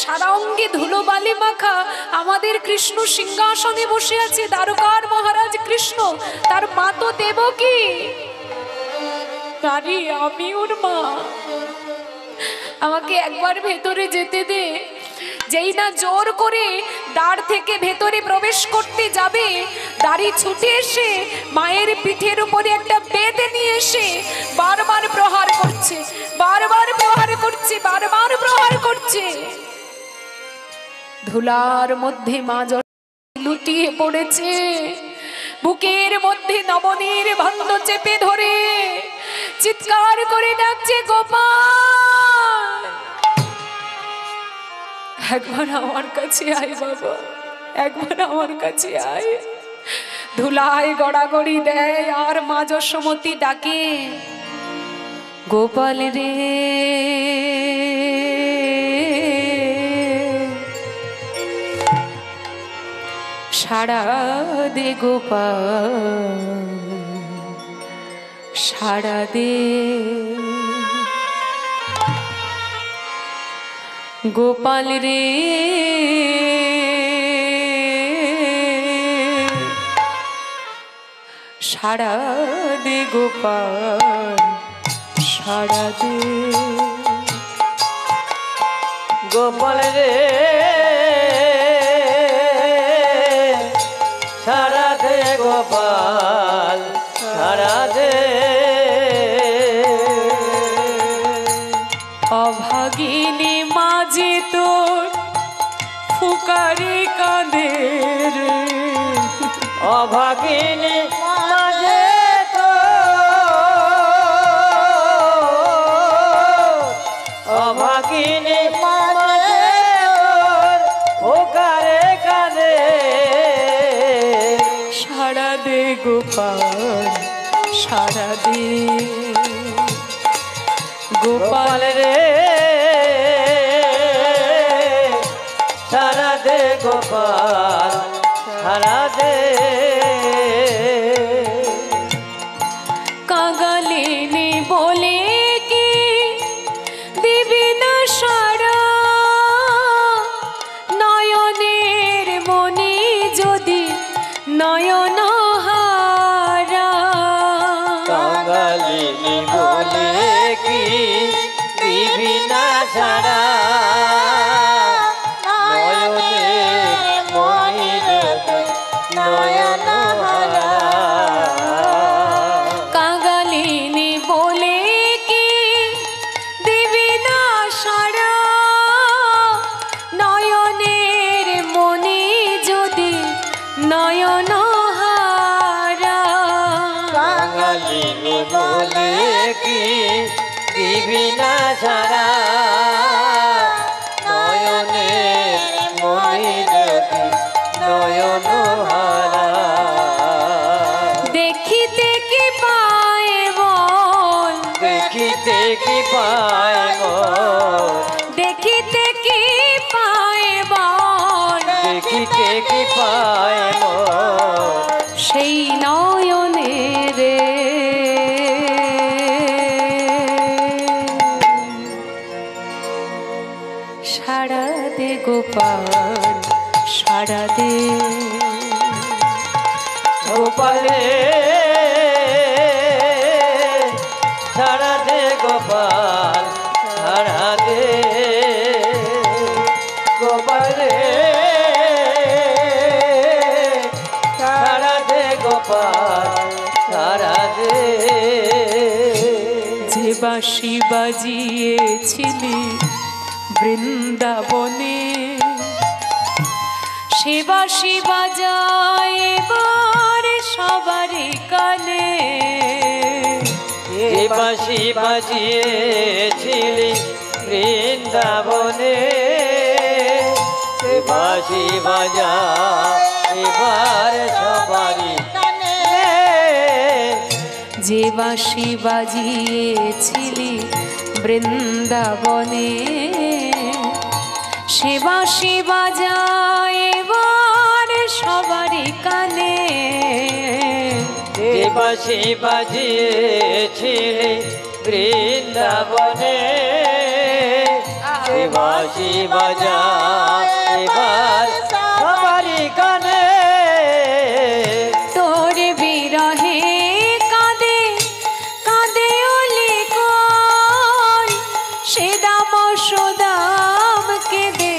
সারা অঙ্গে ধুলোবালি মাখা আমাদের কৃষ্ণ সিংহাসনে বসে আছে, দ্বারকার মহারাজ কৃষ্ণ, তার মা তো দেবকী। দাড়ি আমি ওর মা, আমাকে একবার ভেতরে যেতে দে। যেই না জোর করে দ্বার থেকে ভেতরে প্রবেশ করতে যাবে, দাড়ি ছুটে এসে মায়ের পিঠের উপরে একটা বেদ নিয়ে এসে বারবার প্রহার করছে, বারবার প্রহার করছে, বারবার প্রহার করছে। ধুলার মধ্যে মা লুটিয়ে পড়েছে, বুকের মধ্যে নবনীর বন্ধ চেপে ধরে চিৎকার করে ডাকছে, গোপাল একবার আমার কাছে আয় বাবা, একবার আমার কাছে আয়। ধুলায় গড়াগড়ি দেয় আর মা যশোমতী ডাকে, গোপাল রে সাড়া দে গোপাল, সাড়া দে গোপাল রে সাড়া দে গোপাল, সাড়া দে গোপাল রে সাড়া দে গোপাল, সাড়া দে। অভাগিনী মাঝে তোর ফুকারে কাঁদে রে, অভাগিনী মাঝে তো অভাগিনী মাঝে ওকারে কাঁদে, সাড়া দে গোপাল, সাড়া দে গোপাল রে সাড়া দে গোপাল, সাড়া দে। কাঙালিনী বলে কি দিবি না সাড়া, নয়নের মনি যদি নয়ন হারা। কাঙালিনী বলে কি দিবি না সাড়া, নয়নের মনি যদি নয়ন হারা। কাঙালিনী বলে কি দিবি না সাড়া, নয়নের মনি যদি নয়ন হারা। কাঙালিনী বলে কি দিবি না ছাড়া নয়নের মনি যদি নয়ন হারা দেখিতে কি পায় বল দেখিতে কি পায় মন দেখিতে কি পায় বল দেখিতে কি পায় মন সেই নয়নে রে সারা দে গোপাল সারা দে গোপালে সারা দে গোপাল সারা দে গোপালে সারা দে গোপাল সারা দে যে বাঁশি বাজিয়েছিলি বৃন্দাবনে সে বাঁশি বাজায় এবার সবারই কানে যে বাঁশি বাজিয়েছিলি বৃন্দাবনে সে বাঁশি বাজা এবার সবারই কানে যে বাঁশি বাজিয়েছিলি বৃন্দাবনে সে বাঁশি বাজায় এবার সবারই কানে যে বাঁশি বাজিয়েছিলি বৃন্দাবনে সে বাঁশি বাজা এবার সবারই কানে তোর বিরহে কাঁদে কাঁদে ওলি কোন সে দাম সুদাম কেঁদে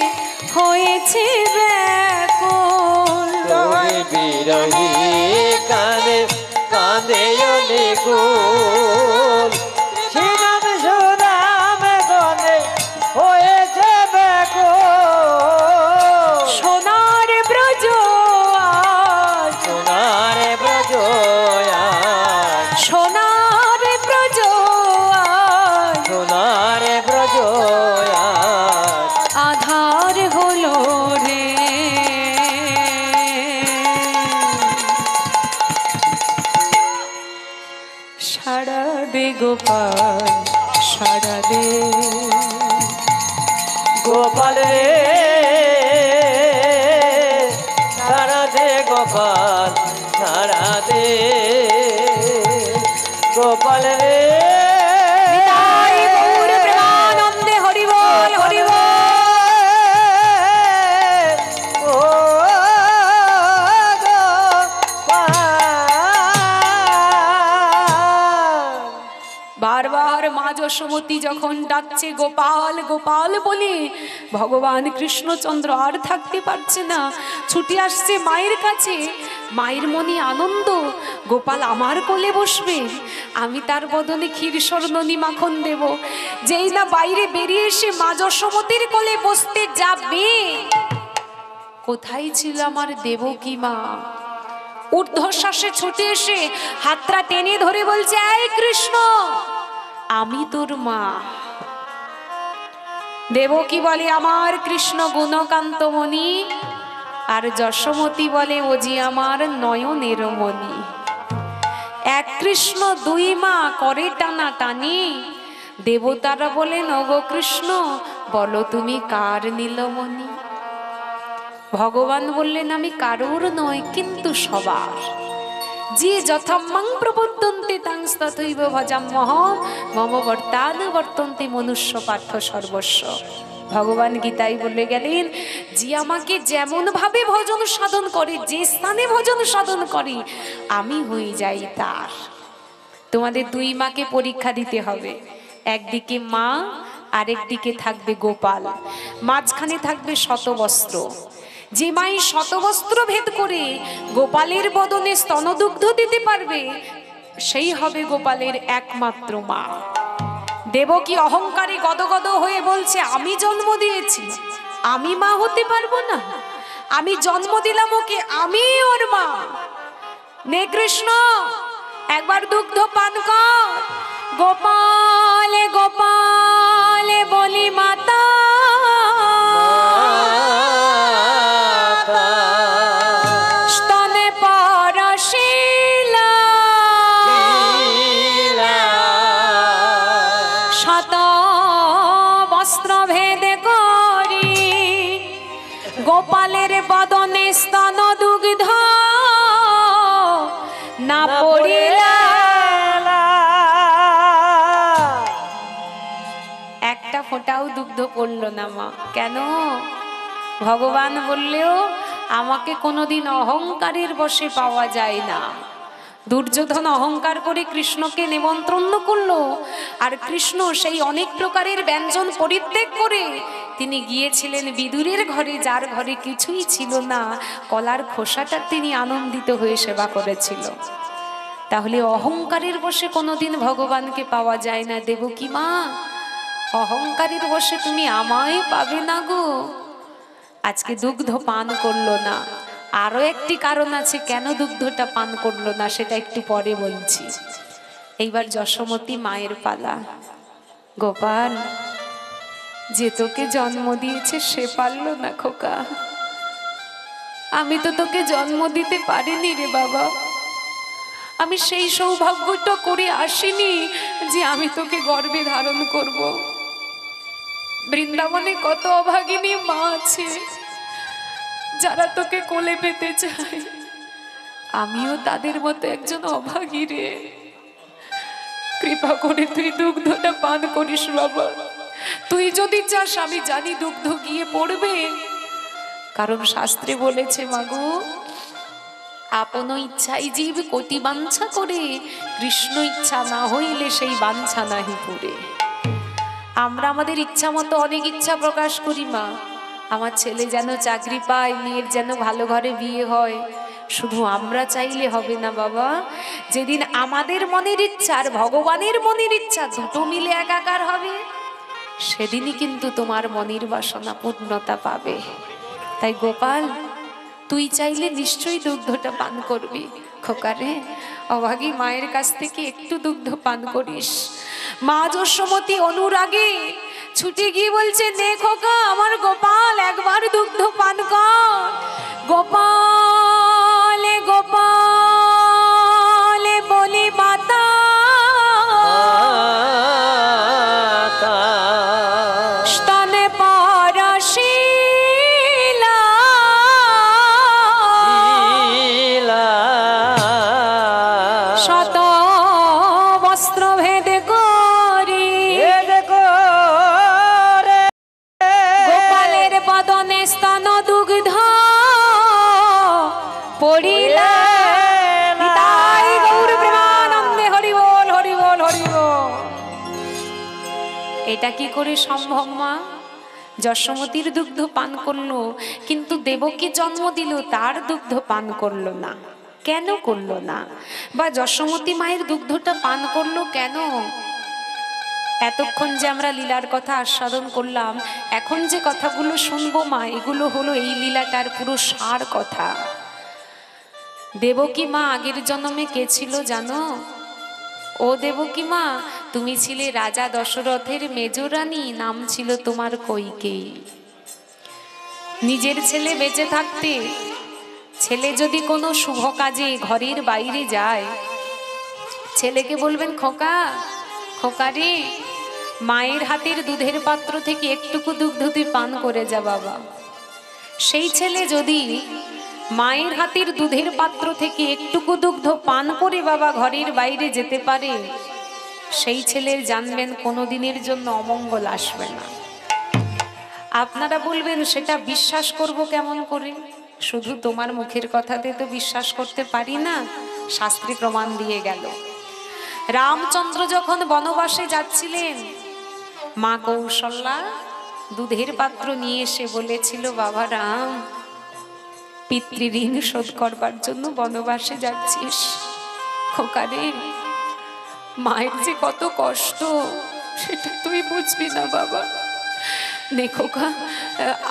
হয়েছে ব্যাকুল তোর বিরহী কানে কাঁদে অলি কুল শ্রীরাম সুদাম গনে হয়েছে ব্যাকুল সোনার ব্রজ আজ সোনার ব্রজ আজ সোনার ব্রজ আজ সোনার ব্রজ আজ আধার হলো রে সারা দে গোপাল সারা দে গোপাল রে সারা দে গোপাল সারা দে গোপাল রে তাই গৌর প্রেমানন্দে হরি বল হরি বল ও বারবার মা যশোমতী যখন ডাকছে গোপাল গোপাল বলে ভগবান কৃষ্ণচন্দ্র আর থাকতে পারছে না, ছুটে আসছে মায়ের কাছে। মায়ের মনে আনন্দ, গোপাল আমার কোলে বসবে, আমি তার বদলে ক্ষীর স্বর্ণনী মাখন দেব। যেই না বাইরে বেরিয়ে এসে মা যশোমতীর কোলে বসতে যাবে, কোথায় ছিল আমার দেবকী মা? ঊর্ধ্বশ্বাসে ছুটে এসে হাতটা টেনে ধরে বলছে, এই কৃষ্ণ, আমি তোর মা। দেবকী বলে, আমার কৃষ্ণ গুণকান্ত মণি। আর যশোমতী বলে, ও যে আমার নয়নের মণি। এক কৃষ্ণ দুই মা করে টানা টানি। দেবতারা বলেন, ওগো কৃষ্ণ, বলো তুমি কার নীলমণি? ভগবান বললেন, আমি কারোর নয়, কিন্তু সবার। যে যথাম্মাং প্রবুদ্ধন্তে তাং তথৈব ভজাম্যহম মম বর্তাদ বর্তন্তে মনুষ্য পার্থ সর্বস্ব। ভগবান গীতায় বলে গেলেন, যে আমাকে যেমন ভাবে ভজন সাধন করে, যে স্থানে ভজন সাধন করে, আমি হয়ে যাই তার। তোমাদের দুই মাকে পরীক্ষা দিতে হবে। একদিকে মা, আরেকদিকে থাকবে গোপাল, মাঝখানে থাকবে শতবস্ত্র। যে মাই শতবস্ত্র ভেদ করে গোপালের বদনে স্তনদুগ্ধ দিতে পারবে, সেই হবে গোপালের একমাত্র মা। দেবকী অহংকারে গদগদ হয়ে বলছে, আমি জন্ম দিয়েছি, আমি মা হতে পারবো না? আমি জন্ম দিলাম ওকে, আমি ওর মা। নে কৃষ্ণ, একবার দুগ্ধ পান কর। গোপাল শত বস্ত্র ভেদে করি গোপালের বদনে স্তন দুগ্ধ না পড়িলা। একটা ফোঁটাও দুগ্ধ পড়লো না মা। কেন? ভগবান বললেও আমাকে কোনোদিন অহংকারের বশে পাওয়া যায় না। দুর্যোধন অহংকার করে কৃষ্ণকে নিমন্ত্রণ করলো, আর কৃষ্ণ সেই অনেক প্রকারের ব্যঞ্জন পরিত্যাগ করে তিনি গিয়েছিলেন বিদুরের ঘরে, যার ঘরে কিছুই ছিল না, কলার খোসাটা তিনি আনন্দিত হয়ে সেবা করেছিল। তাহলে অহংকারের বশে কোনোদিন ভগবানকে পাওয়া যায় না। দেবকী মা, অহংকারের বশে তুমি আমায় পাবে না গো। আজকে দুগ্ধ পান করলো না। আরো একটি কারণ আছে কেন দুগ্ধটা পান করলো না, সেটা একটু পরে বলছি। এইবার যশোমতী মায়ের পালা। গোপাল, যে তোকে জন্ম দিয়েছে সে পারলো না খোকা। আমি তো তোকে জন্ম দিতে পারিনি রে বাবা। আমি সেই সৌভাগ্যটা করে আসিনি যে আমি তোকে গর্ভে ধারণ করব। বৃন্দাবনে কত অভাগিনী মা আছে যারা তোকে কোলে পেতে চায়। আমিও তাদের মতো একজন অভাগী রে। কৃপা করে তুই দুগ্ধটা পান করিস বাবা। তুই যদি চাস, আমি জানি দুগ্ধ গিয়ে পড়বে, কারণ শাস্ত্রে বলেছে মাগো, আপন ইচ্ছাই জীব কোটি বাঞ্ছা করে, কৃষ্ণ ইচ্ছা না হইলে সেই বাঞ্ছা নাহি পুরে। আমরা আমাদের ইচ্ছা মতো অনেক ইচ্ছা প্রকাশ করি মা। আমার ছেলে যেন চাকরি পায়, মেয়ের যেন ভালো ঘরে বিয়ে হয়। শুধু আমরা চাইলে হবে না বাবা। যেদিন আমাদের মনের ইচ্ছা আর ভগবানের মনের ইচ্ছা দুটো মিলে একাকার হবে, সেদিনই কিন্তু তোমার মনের বাসনা পূর্ণতা পাবে। তাই গোপাল, তুই চাইলে নিশ্চয়ই দুগ্ধটা পান করবি। খোকারে, অভাগী মায়ের কাছ থেকে একটু দুগ্ধ পান করিস। মা যশোমতী অনুরাগে ছুটে গিয়ে বলছে, নে খোকা, আমার গোপাল একবার দুগ্ধ পান কর। গোপালে গোপালে বলি মাতা স্তনে পরশিলা শত বস্ত্র ভেদে করি গোপালের বদনে স্তন দুগ্ধ পড়িলা। নিতাই গৌর প্রেমানন্দে হরি বল, হরি বল, হরি বল। এটা কি করে সম্ভব মা? যশোমতীর দুগ্ধ পান করলো, কিন্তু দেবকী জন্ম দিল, তার দুগ্ধ পান করলো না। কেন করলো না? বা যশোমতী মায়ের দুগ্ধটা পান করলো কেন? এতক্ষণ যে আমরা লীলার কথা আস্বাদন করলাম, এখন যে কথাগুলো শুনবো মা, এগুলো হলো এই লীলাটার পুরো সার কথা। দেবকী মা আগের জন্মে কে ছিল জানো? ও দেবকী মা, তুমি ছিলে রাজা দশরথের মেজরানী, নাম ছিল তোমার কইকেয়ী। নিজের ছেলে বেঁচে থাকতে, ছেলে যদি কোনো শুভ কাজে ঘরের বাইরে যায়, ছেলেকে বলবেন, খোকা, খোকা রে, মায়ের হাতের দুধের পাত্র থেকে একটুকু দুগ্ধ তুই পান করে যা বাবা। সেই ছেলে যদি মায়ের হাতের দুধের পাত্র থেকে একটুকু দুগ্ধ পান করে বাবা ঘরের বাইরে যেতে পারে, সেই ছেলের জানবেন কোনো দিনের জন্য অমঙ্গল আসবে না। আপনারা বলবেন, সেটা বিশ্বাস করব কেমন করে? শুধু তোমার মুখের কথাতে তো বিশ্বাস করতে পারি না, শাস্ত্রে প্রমাণ দিয়ে গেল। রামচন্দ্র যখন বনবাসে যাচ্ছিলেন, মা কৌশল্যা দুধের পাত্র নিয়ে এসে বলেছিল, বাবা রাম, পিতৃঋণ শোধ করবার জন্য বনবাসে যাচ্ছিস। খোকারে, মায়ের যে কত কষ্ট সেটা তুই বুঝবি না বাবা। নে খোকা,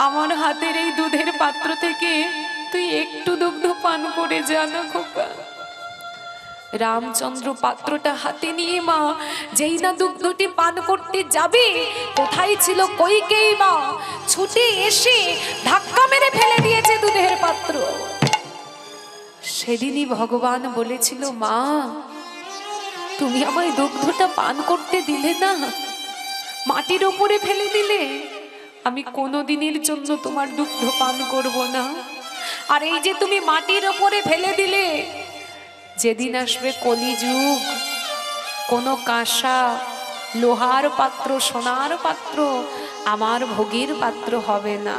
আমার হাতের এই দুধের পাত্র থেকে তুই একটু দুগ্ধ পান করে যা না খোকা। রামচন্দ্র পাত্রটা হাতে নিয়ে মা যেই না দুগ্ধটি পান করতে যাবে, কোথায় ছিল কইকেয়ী মা? ছুটে এসে ধাক্কা মেরে ফেলে দিয়েছে দুধের পাত্র। সেদিনই ভগবান বলেছিল, মা তুমি আমায় দুগ্ধটা পান করতে দিলে না, মাটির ওপরে ফেলে দিলে আমি কোনো দিনের জন্য তোমার দুগ্ধ পান করব না। আর এই যে তুমি মাটির ওপরে ফেলে দিলে, যেদিন আসবে কলিযুগ, কোনো কাঁসা, লোহার পাত্র, সোনার পাত্র আমার ভোগের পাত্র হবে না।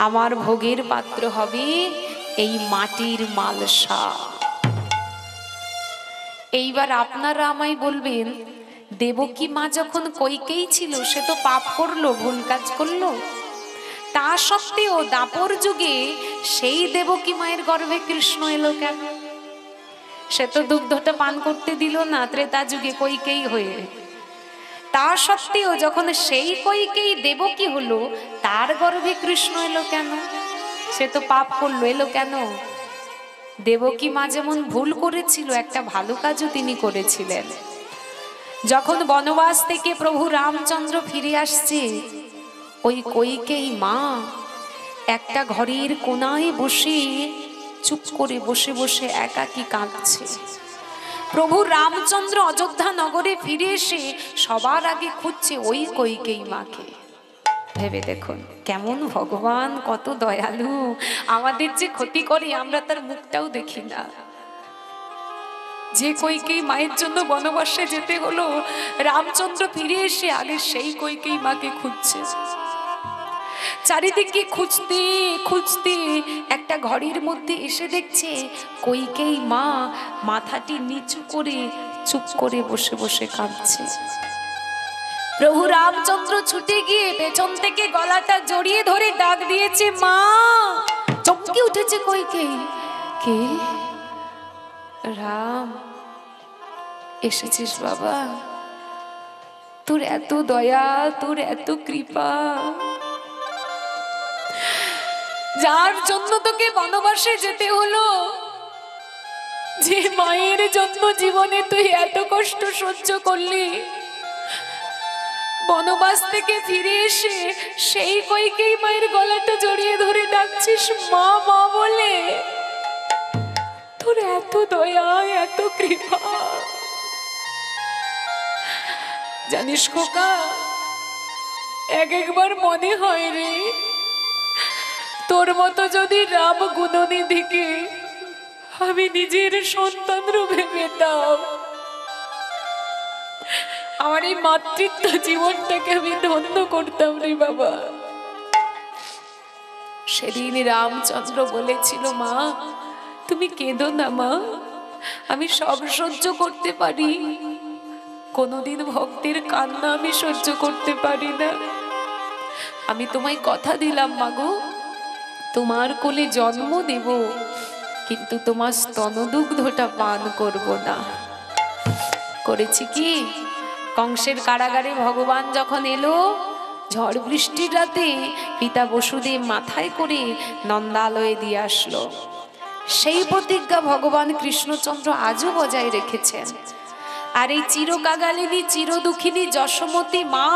আমার ভোগের পাত্র হবে এই মাটির মালসা। এইবার আপনারা আমায় বলবেন, দেবকী মা যখন কৈকেয়ী ছিল, সে তো পাপ করলো, ভুল কাজ করলো, তা সত্ত্বেও দাপর যুগে সেই দেবকী মায়ের গর্ভে কৃষ্ণ এলো কেন? সে তো দুগ্ধটা পান করতে দিল না ত্রেতা যুগে কৈকেয়ী হয়ে। তা সত্ত্বেও যখন সেই কৈকেয়ী দেবকী হলো, তার গর্ভে কৃষ্ণ এলো কেন? সে তো পাপ করলো, এলো কেন? দেবকী মা যেমন ভুল করেছিল, একটা ভালো কাজও তিনি করেছিলেন। যখন বনবাস থেকে প্রভু রামচন্দ্র ফিরে আসছে, ওই কৈকেয়ী মা একটা ঘরের কোনায় বসে চুপ করে বসে বসে একাকী কাঁদছে। প্রভু রামচন্দ্র অযোধ্যা নগরে ফিরে এসে সবার আগে খুঁজছে ওই কৈকেয়ী মাকে। ভেবে দেখুন কেমন ভগবান, কত দয়ালু। আমাদের যে ক্ষতি করে আমরা তার মুখটাও দেখি না। যে কৈকেয়ী মায়ের জন্য বনবাসে যেতে হলো, রামচন্দ্র ফিরে এসে আগে সেই কৈকেয়ী মাকে খুঁজছে। চারিদিকে খুঁজতে খুঁজতে একটা ঘরের মধ্যে এসে দেখছে কৈকেয়ী মা মাথাটি নিচু করে চুপ করে বসে বসে কাঁদছে। প্রভু রামচন্দ্র ছুটে গিয়ে পেছন থেকে গলাটা জড়িয়ে ধরে ডাক দিয়েছে, মা! চমকে উঠেছে কৈকেয়ী। কে? রাম, এসেছিস বাবা? তোর এত দয়া, তোর এত কৃপা, যার জন্য তোকে বনবাসে যেতে হলো, যে মায়ের জন্য জীবনে তুই এত কষ্ট সহ্য করলি, বনবাস থেকে ফিরে এসে সেই কৈকেয়ী মায়ের গলাটা জড়িয়ে ধরে ডাকছিস মা মা বলে। তোর এত দয়া, এত কৃপা। জানিস খোকা, একবার মনে হয় রে, তোর মতো যদি রাম গুণনিধিকে আমি নিজের সন্তান রূপে পেতাম, আমার এই মাতৃত্ব জীবনটাকে আমি ধন্য করতাম রে বাবা। সেদিন রামচন্দ্র বলেছিল, মা তুমি কেঁদো না মা, আমি সব সহ্য করতে পারি, কোনোদিন ভক্তের কান্না আমি সহ্য করতে পারি না। আমি তোমায় কথা দিলাম মাগো, তোমার কোলে জন্ম দেব, কিন্তু তোমার স্তনদুগ্ধটা পান করব না। করেছি কি? কংসের কারাগারে ভগবান যখন এলো, ঝড় বৃষ্টির রাতে পিতা বসুদেব মাথায় করে নন্দালয়ে দিয়ে আসলো। সেই প্রতিজ্ঞা ভগবান কৃষ্ণচন্দ্র আজও বজায় রেখেছেন। আর এই চিরকাগালিনী চিরদুঃখিনী যশোমতী মা,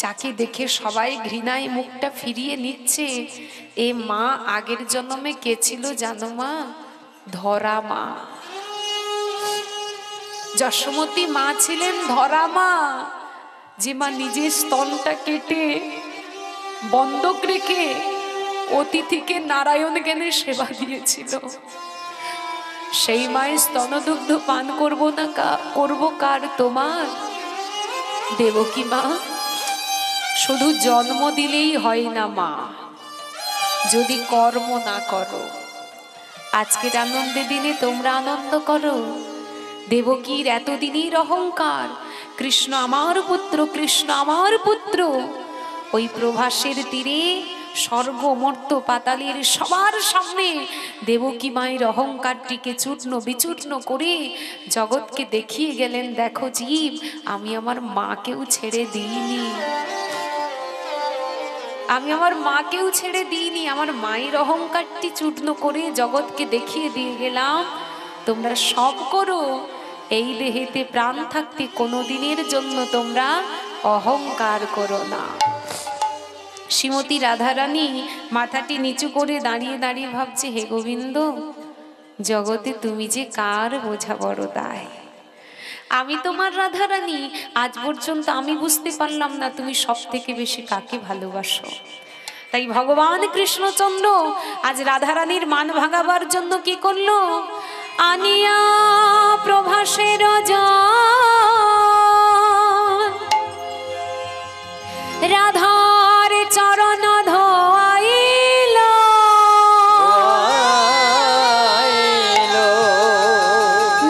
যাকে দেখে সবাই ঘৃণায় মুখটা ফিরিয়ে নিচ্ছে, এ মা আগের জন্মে কে ছিল জানো মা? ধরা মা। যশোমতী মা ছিলেন ধরা মা, যে মা নিজের স্তনটা কেটে বন্ধক রেখে অতিথিকে নারায়ণ জ্ঞানে সেবা দিয়েছিল। সেই মায়ের স্তনদুগ্ধ পান করবো না করবো কার? তোমার দেবকী মা। শুধু জন্ম দিলেই হয় না মা, যদি কর্ম না করো। আজকের আনন্দের দিনে তোমরা আনন্দ করো। দেবকীর এতদিনের অহংকার, কৃষ্ণ আমার পুত্র, কৃষ্ণ আমার পুত্র, ওই প্রভাসের তীরে স্বর্গ মর্ত পাতালের সবার সামনে দেবকী মায়ের অহংকারটিকে চূর্ণ বিচূর্ণ করে জগৎকে দেখিয়ে গেলেন, দেখো জীব, আমি আমার মাকেও ছেড়ে দিইনি, আমি আমার মাকেও ছেড়ে দিইনি। আমার মায়ের অহংকারটি চূর্ণ করে জগৎকে দেখিয়ে দিয়ে গেলাম, তোমরা সব করো, এই দেহেতে প্রাণ থাকতে কোনো দিনের জন্য তোমরা অহংকার করো না। শ্রীমতী রাধারানী মাথাটি নিচু করে দাঁড়িয়ে দাঁড়িয়ে ভাবছে, হে গোবিন্দ, জগতে তুমি যে কার বোঝা বড় দায়। আমি তোমার রাধারানী, আজ পর্যন্ত আমি বুঝতে পারলাম না তুমি সব থেকে বেশি কাকে ভালোবাসো। তাই ভগবান কৃষ্ণচন্দ্র আজ রাধারানীর মান ভাঙাবার জন্য কি করলো? আনিয়া প্রভাসের রাধার চরণ ধোয়াইল,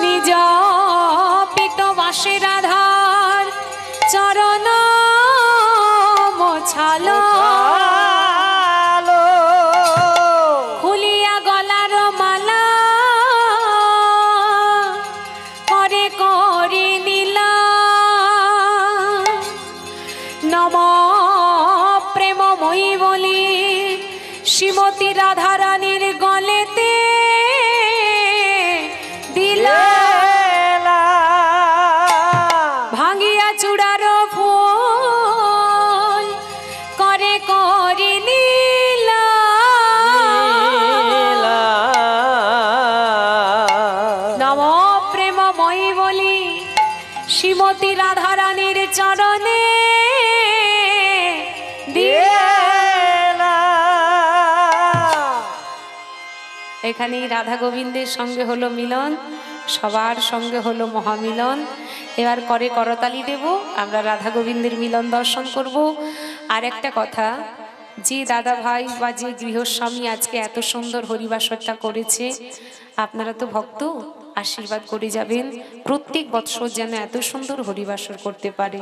নিজ পিতবাসে রাধার চরণ মোছালো, খুলিয়া গলার মালা করে করি নিল, নম প্রেমময়ী বলি শ্রীমতী রাধারানীর গলেতে দিলা, ভাঙিয়া চূড়ার ফুল করে করি নিল, নম প্রেমময়ী বলি শ্রীমতী রাধারানীর চরণে এখানেই রাধা গোবিন্দের সঙ্গে হলো মিলন, সবার সঙ্গে হলো মহামিলন। এবার করে করতালি দেব, আমরা রাধা গোবিন্দের মিলন দর্শন করব। আর একটা কথা, যে দাদা ভাই বা যে গৃহস্বামী আজকে এত সুন্দর হরিবাসরটা করেছে, আপনারা তো ভক্ত, আশীর্বাদ করে যাবেন প্রত্যেক বৎসর যেন এত সুন্দর হরিবাসর করতে পারে।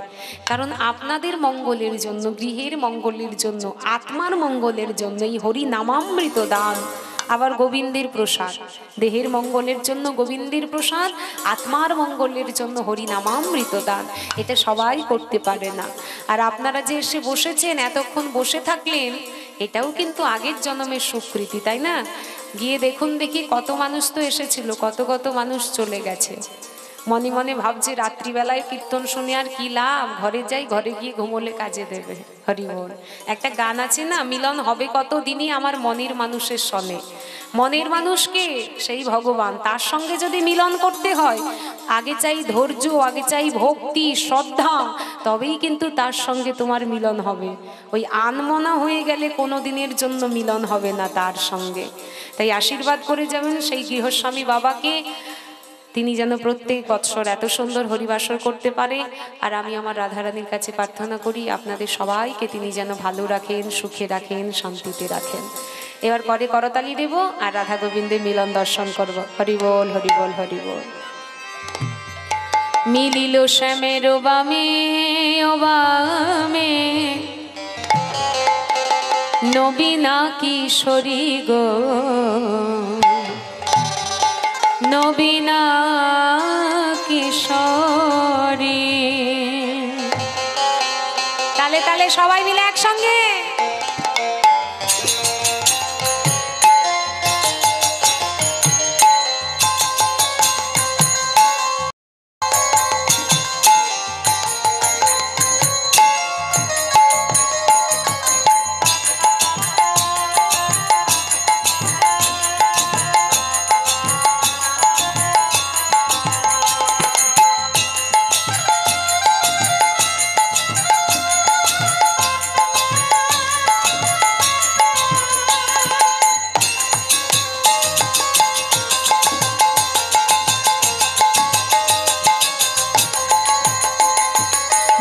কারণ আপনাদের মঙ্গলের জন্য, গৃহের মঙ্গলের জন্য, আত্মার মঙ্গলের জন্য এই হরি নামামৃত দান, আবার গোবিন্দের প্রসাদ, দেহের মঙ্গলের জন্য গোবিন্দের প্রসাদ, আত্মার মঙ্গলের জন্য হরি নামামৃত দান, এটা সবাই করতে পারে না। আর আপনারা যে এসে বসেছেন, এতক্ষণ বসে থাকলেন, এটাও কিন্তু আগের জন্মের সুকৃতি, তাই না? গিয়ে দেখুন দেখি কত মানুষ তো এসেছিল, কত কত মানুষ চলে গেছে। মনে মনে ভাবছে রাত্রিবেলায় কীর্তন শুনে আর কি লাভ, ঘরে যাই, ঘরে গিয়ে ঘুমোলে কাজে দেবে। হরি বল। একটা গান আছে না, মিলন হবে কত দিনই আমার মনের মানুষের সনে। মনের মানুষকে সেই ভগবান, তার সঙ্গে যদি মিলন করতে হয় আগে চাই ধৈর্য, আগে চাই ভক্তি শ্রদ্ধা, তবেই কিন্তু তার সঙ্গে তোমার মিলন হবে। ওই আনমনা হয়ে গেলে কোনো দিনের জন্য মিলন হবে না তার সঙ্গে। তাই আশীর্বাদ করে যাবেন সেই গৃহস্বামী বাবাকে, তিনি যেন প্রত্যেক বৎসর এত সুন্দর হরিবাসর করতে পারে। আর আমি আমার রাধারানীর কাছে প্রার্থনা করি আপনাদের সবাইকে তিনি যেন ভালো রাখেন, সুখে রাখেন, শান্তিতে রাখেন। এবার করে করতালি দেব আর রাধা গোবিন্দের মিলন দর্শন করব। হরি বল, হরি বল, হরি বল। মিলিল শ্যামের বামে ও বামে নবীনা কিশোরী গো, নবীনা কিশোরী। তালে তালে সবাই মিলে একসঙ্গে।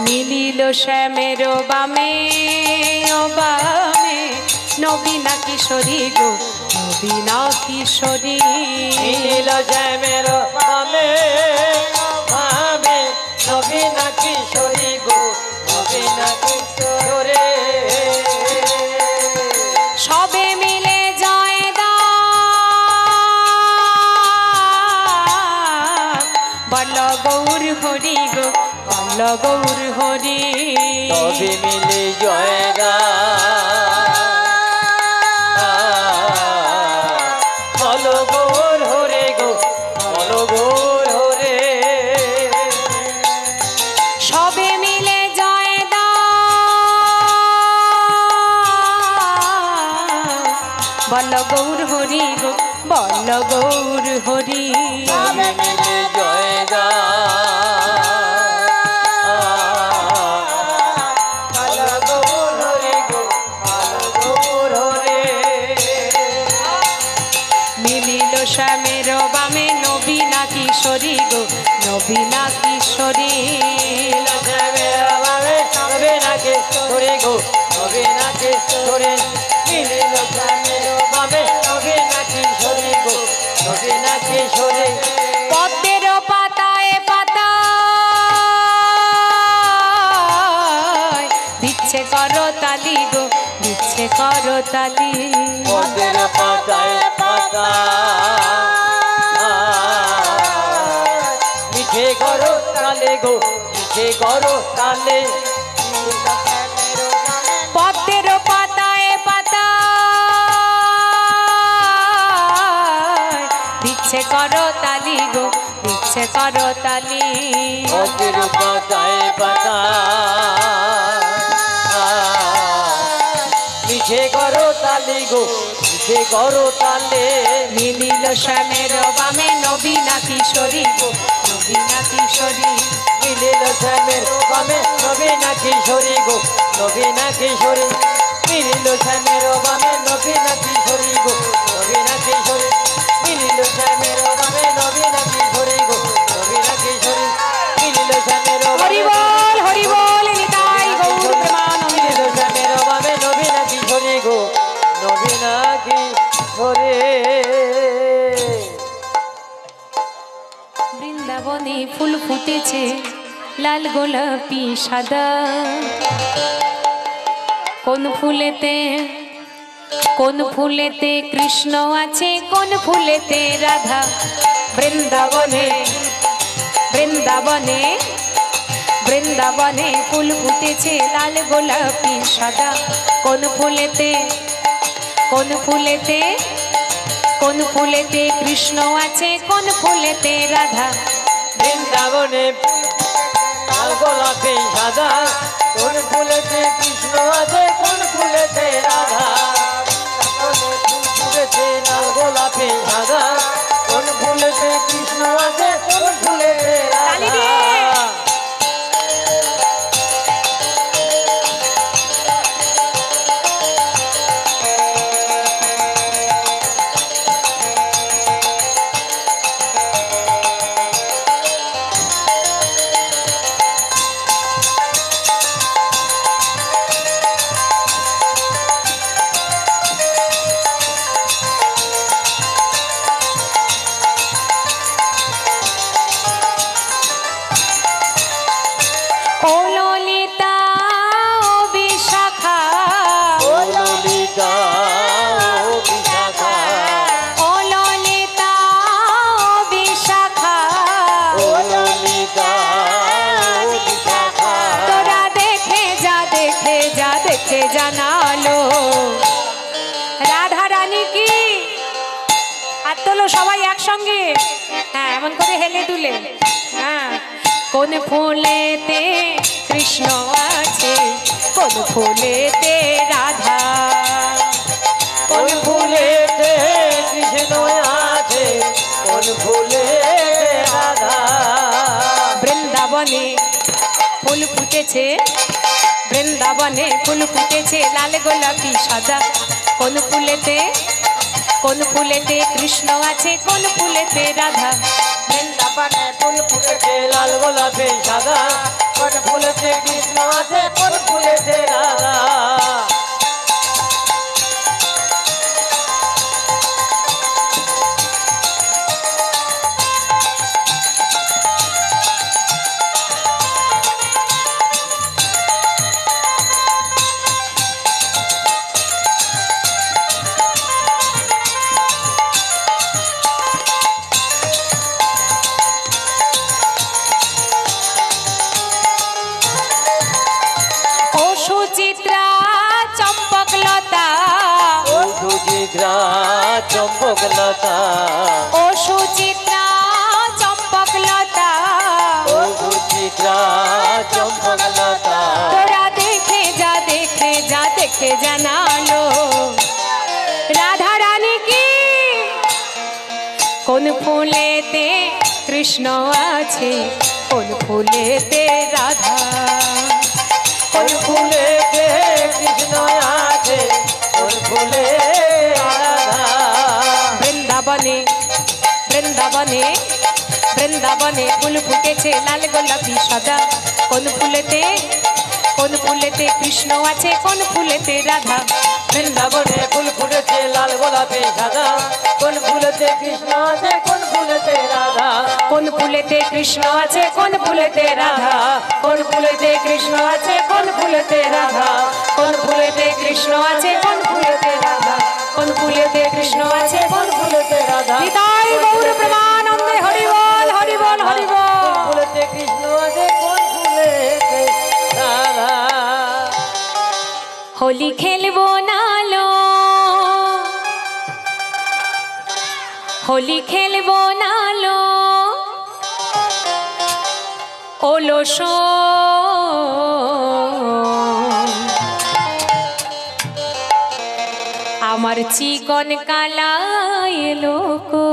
মিলিল শ্যামের বামে ও বামে নবীনা কিশোরী গো, নবীনা কিশোরী। মিলিল শ্যামের বামে ও বামে নবীনা কিশোরী গো, নবীনা কিশোরী। সবে মিলে জয় দা বল গৌর হরি গো, বল গৌর হরি। সবে মিলে জয় গা বল গৌর হরে গো, বল গৌর হরে। সবে মিলে জয় দা বল গৌর হরি গো, বল গৌর হরি। সবে মিলে জয় গা কিশোরী গো নবীনা কিশোরী শ্যামের বামে নবীনা কিশোরী গো নবীনা কিশোরী মিলিল শ্যামের বামে নবীনা কিশোরী গো নবীনা কিশোরী পদ্মের পাতায় পাতায় দিচ্ছে করো তালি গো দিচ্ছে করো তালি পদ্মের পাতায় পাতায় মিঠে করো তালে গো মিঠে করো তালে পদ্মের পাতায় পাতায় দিচ্ছে করো তালি গো দিচ্ছে করো তালি পদ্মের পাতায় পাতায় মিঠে করো তালি গো মিঠে করো তালে মিলিল শ্যামের বামে নবীনা কিশোরী গো নবীনা কিশোরী মিলিল শ্যামের বামে নবীনা কিশোরী গো নবীনা কিশোরী মিলিল শ্যামের বামে নবীনা কিশোরী গো নবীনা কিশোরী মিলিল শ্যামের বামে নবীনা কিশোরী গো নবীনা কিশোরী মিলিল শ্যামের হরি বল হরি বল নিতাই গৌর প্রেমানন্দে মিলিল শ্যামের বামে নবীনা কিশোরী গো নবীনা কিশোরী বৃন্দাবনে ফুল ফুটেছে লাল গোলাপি সাদা কোন ফুলেতে কৃষ্ণ আছে কোন ফুলেতে রাধা বৃন্দাবনে বৃন্দাবনে বৃন্দাবনে ফুল ফুটেছে লাল গোলাপি সাদা কোন ফুলেতে কৃষ্ণ আছে কোন ফুলেতে রাধা বৃন্দাবনে লাল গোলাপি সাদা কোন ফুলেতে কৃষ্ণ আছে কোন ফুলেতে রাধা কোন ফুলেতে লাল গোলাপি সাদা কোন ফুলেতে কৃষ্ণ আছে কোন ফুলেতে তালি রাধা দিয়ে। ও ললিতা ও বিশাখা ও ললিতা ও বিশাখা ও ললিতা ও বিশাখা ও ললিতা ও বিশাখা তোরা দেখে জানালো রাধা রানী কি হাত তোলো সবাই একসঙ্গে হ্যাঁ এমন করে হেলে দুলে হ্যাঁ কোন ফুলেতে কৃষ্ণ আছে কোন ফুলেতে রাধা কোন ফুলেতে কৃষ্ণ আছে কোন ফুলে রাধা বৃন্দাবনে ফুল ফুটেছে বৃন্দাবনে ফুল ফুটেছে লাল গোলাপি সাদা কোন ফুলেতে কৃষ্ণ আছে কোন ফুলেতে রাধা বৃন্দাবনে ফুল ফুটেছে লাল গোলাপি সাদা কোন ফুলেতে কৃষ্ণ আছে কোন ফুলেতে রাধা চম্পকলতা ও সুচিত্রা চম্পকলতা ও সুচিত্রা চম্পকলতা তোরা দেখে জানালো রাধা রানী কি কোন ফুলেতে কৃষ্ণ আছে কোন ফুলেতে রাধা কোন ফুলেতে কৃষ্ণ আছে কোন ফুলে রাধা বৃন্দাবনে বৃন্দাবনে ফুল ফুটেছে লাল গোলাপি সাদা। কোন ফুলেতে কৃষ্ণ আছে, কোন ফুলেতে রাধা। বৃন্দাবনে ফুল ফুটেছে লাল গোলাপি সাদা, কোন ফুলেতে কৃষ্ণ আছে কোন ফুলেতে রাধা। কোন ফুলেতে কৃষ্ণ আছে, কোন ফুলেতে রাধা। কোন ফুলেতে কৃষ্ণ আছে, কোন ফুলেতে রাধা। কোন ফুলেতে কৃষ্ণ আছে, কোন ফুলেতে রাধা। কোন ফুলেতে কৃষ্ণ আছে, কোন ফুলেতে রাধা। নিতাই গৌর প্রেমানন্দে হরি বল হরি বল হরি বল। কোন ফুলেতে কৃষ্ণ আছে কোন ফুলেতে রাধা। হোলি খেলবো নালো, হোলি খেলবো নালো ওলো শো। আমার চিকন কালা এলো কো।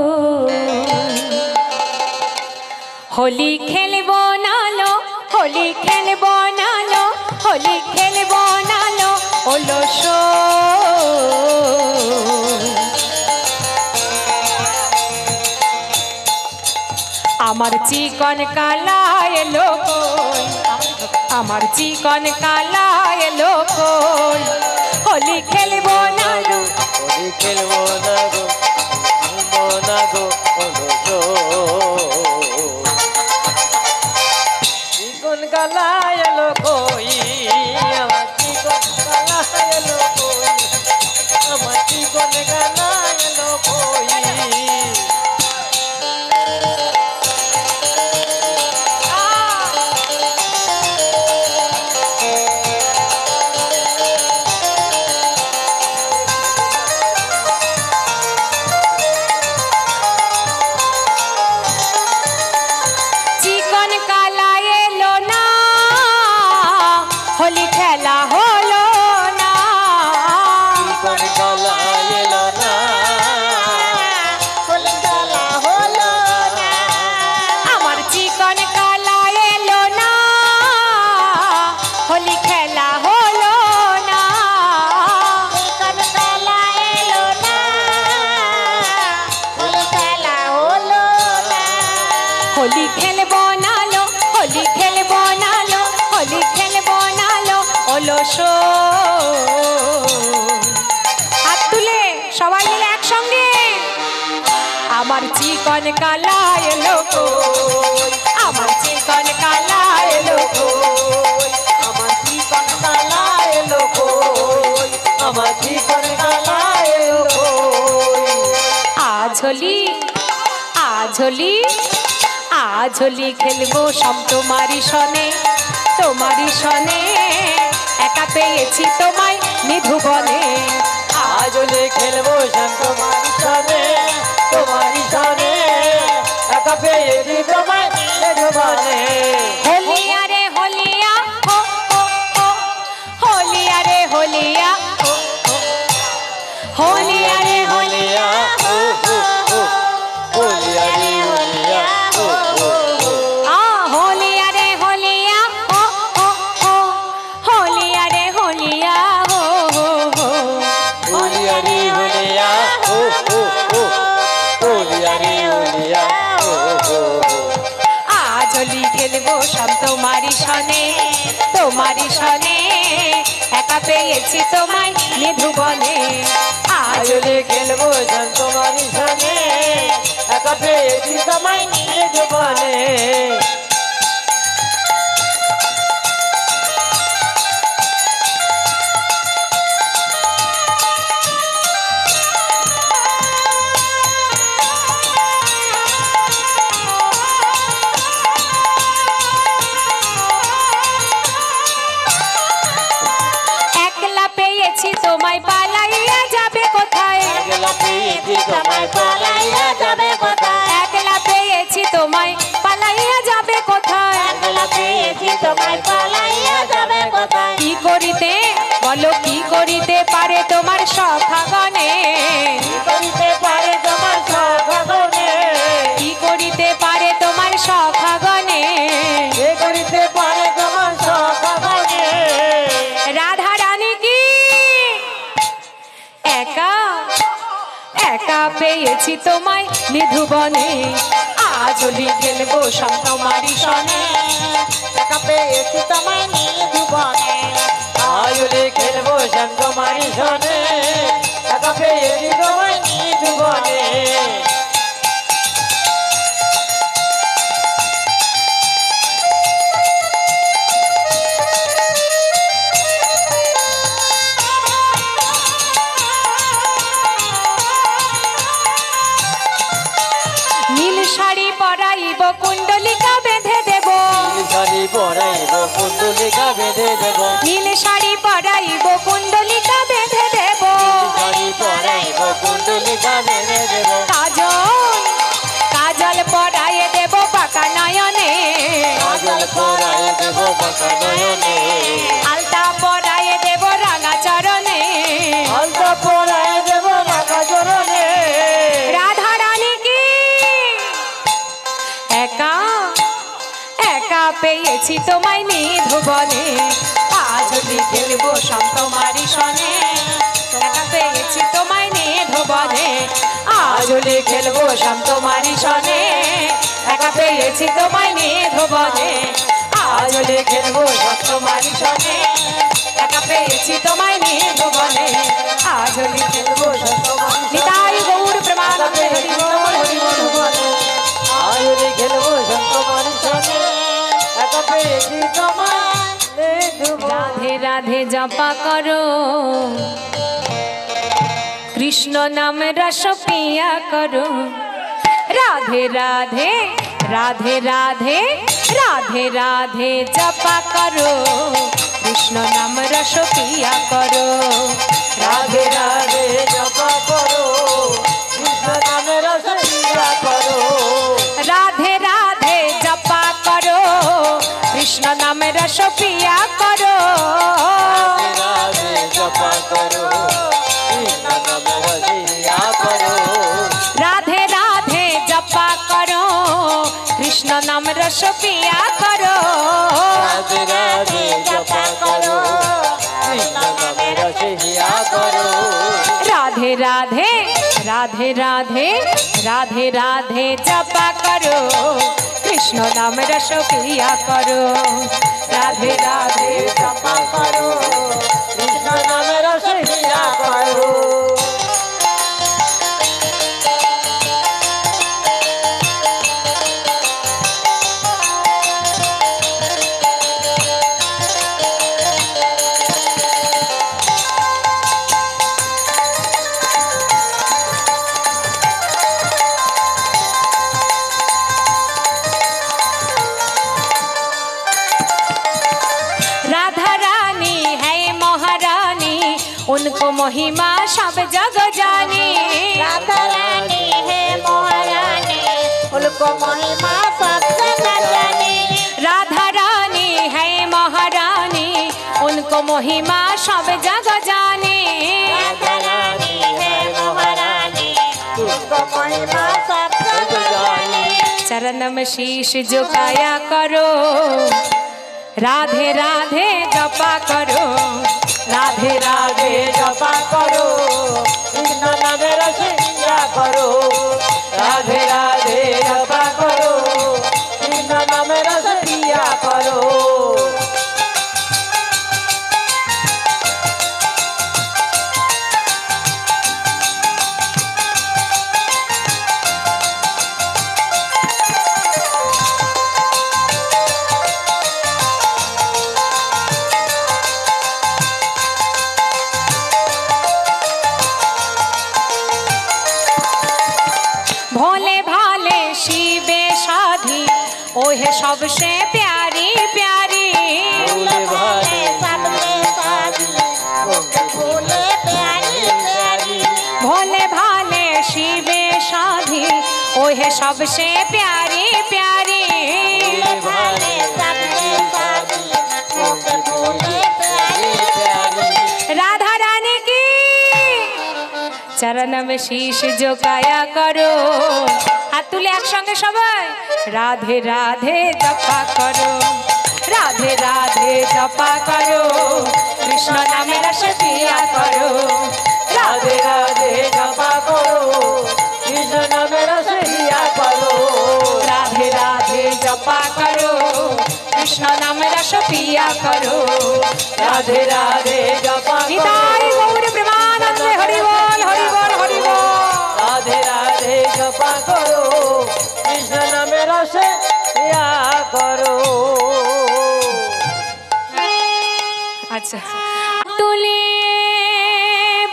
হোলি খেলবো নালো, হোলি খেলবো নালো, হোলি খেলবো নালো ওলো শো। আমার চিকন কালা এলো কই, আমার চিকন কালা এলো কই। হোলি খেলবো নালো, হোলি খেলবো না গো, খেলবো না গো ওলো শো। চিকন কালা এলো কই, আমার চিকন কালা এলো কই, আমার চিকন কালা এলো কই। চিকন কালা এলো না, হোলি খেলা হলো না। চিকন কালা এলো না, হোলি খেলা হলো না। আমার চিকন কালা এলো না, হোলি খেলা হলো না। চিকন কালা এলো না, হোলি খেলা হলো না। হোলি খেলবো নালো, হোলি খেলবো নালো, হোলি খেলবো নালো ওলো শো। হাত তুলে সবাই মিলে একসঙ্গে। আমার চিকন কালা এলো কই, আমার চিকন কালা এলো কই। আমার চিকন কালা এলো কই, আমার চিকন কালা এলো কই। আজ হোলি, আজ হোলি, আজ হোলি খেলবো সব তোমারই সনে, তোমারই সনে। একা পেয়েছি তোমায় নিধুবনে। আজ হোলি খেলবো শ্যাম তোমারি সনে, তোমারি সনে। একা পেয়েছি তোমায় নিধুবনে। হোলিয়া রে হোলিয়া হো হো হো, হোলিয়া রে হোলিয়া হো হো, হোলিয়া রে হোলিয়া হো হো হো, হোলিয়া রে হোলিয়া হো হো হো। হোলিয়া রে হোলিয়া হো হো হো, হোলিয়া রে হোলিয়া হো হো হো। হোলিয়া রে হোলিয়া হো হো হো, হোলিয়া রে হোলিয়া হো হো হো। আজ হোলি খেলবো সব তোমারই সনে, তোমারই সনে। একা পেয়েছি তোমায় নিধুবনে। আজ আজ হোলি খেলবো শ্যাম তোমারি সনে, একা পেয়েছি তোমায় নিধুবনে। একলা পেয়েছি তোমায় পালাইয়া যাবে কোথায়। একলা পেয়েছি তোমায় পালাইয়া যাবে কোথায়। একলা পেয়েছি তোমায় পালাইয়া যাবে কোথায়। একলা পেয়েছি তোমায় পালাইয়া যাবে কোথায়। কি করিতে বলো, কি করিতে পারে তোমার সখাগণে। কি করিতে পারে তোমার সখাগণে, কি করিতে পারে তোমার সখাগণে। কে করিতে পারে তোমার সখাগণে। রাধা রানী কি একা, একা পেয়েছি তোমায় নিধুবনে। আজ হোলি খেলবো সব তোমারই সনে দেখা পেয়েছি তোমায় নিয়ে জীবনে আয়ুলে খেলবো শ্যাম তোমারই সনে একা পেয়েছি তোমায় নিয়ে জীবনে নীল শাড়ি পরাইব কুণ্ডলিকা বেঁধে দেব শাড়ি পরাইব কুণ্ডলিকা বেঁধে দেব নীল শাড়ি পরাইব কুণ্ডলিকা বেঁধে দেব শাড়ি পরাইব কুণ্ডলিকা বেঁধে দেব কাজল পরায়ে দেব পাকা নয়নে কাজল পরায়ে দেব বাঁকা নয়নে আলতা পরায়ে দেব রাঙা চরণে আলতা পরায়ে দেব বাঁকা চরণে রাধা রানী কি একা একা পেয়েছি তোমায় নিধুবনে আজ হোলি খেলবো সব তোমারই সনে একা পেয়েছি তোমায় নিধুবনে আজ হোলি খেলবো সব তোমারই সনে একা পেয়েছি তোমায় নিধুবনে আজ হোলি খেলবো সব তোমারই সনে একা পেয়েছি তোমায় নিধুবনে আজ হোলি খেলবো সব তোমারই নিতাই গৌর প্রেমানন্দে হরি বল হরি বল আয়ুলে খেলবো শ্যাম তোমারই সনে একা পেয়েছি তোমায় নিয়ে জীবনে রাধে রাধে জপা করো কৃষ্ণ নাম রস পিয়া করো রাধে রাধে রাধে রাধে রাধে রাধে জপা করো কৃষ্ণ নাম রস পিয়া করো রাধে রাধে জপা করো কৃষ্ণ নামে রস পিয়া করো রাধে রাধে জপা করো কৃষ্ণ নাম রস পিয়া করো রাধে জপা করো কৃষ্ণ নামে রস পিয়া করো রাধে রাধে জপা করো কৃষ্ণ নাম রস পিয়া করো রাধে রাধে জপা করো কৃষ্ণ নামে রস পিয়া করো রাধে রাধে রাধে রাধে রাধে রাধে জপা করো কৃষ্ণ নাম রস পিয়া করো রাধে রাধে জপা করো কৃষ্ণ নামে রস পিয়া করো राधा रानी है महारानी उनको महिमा सब जग जानी राधा रानी है महारानी उनको महिमा सब जग जानी राधा रानी है महारानी उनको महिमा सब जग जानी राधा रानी है महारानी उनको महिमा सब जग जानी चरण में शीश झुकाया करो राधे राधे जपा करो राधे राधे जपा करो कृष्ण नामे रस पिया करो राधे राधे जपा करो कृष्ण नामे रस पिया करो भोले भाले शिवे साधी ओहे सबसे प्यारी प्यारी भोले भाले सबसे सारी भोले प्यारी प्यारी भोले भाले शिवे साधी ओहे सबसे प्यारी प्यारी भाले सबसे सारी भोले प्यारी प्यारी राधा रानी की चरण में शीश झुकाया करो हाथ तुले एक संगे सबाई राधे राधे जपा करो राधे राधे जपा करो कृष्ण नाम रस पिया करो राधे राधे जपा करो कृष्ण नामे रस पिया करो रस पिया करो। राधे राधे जपा निताई गौर प्रेमानंदे हरि बोल हरि बोल हरि बोल। राधे राधे जपा करो कृष्ण नामे रस पिया करो। अच्छा तुले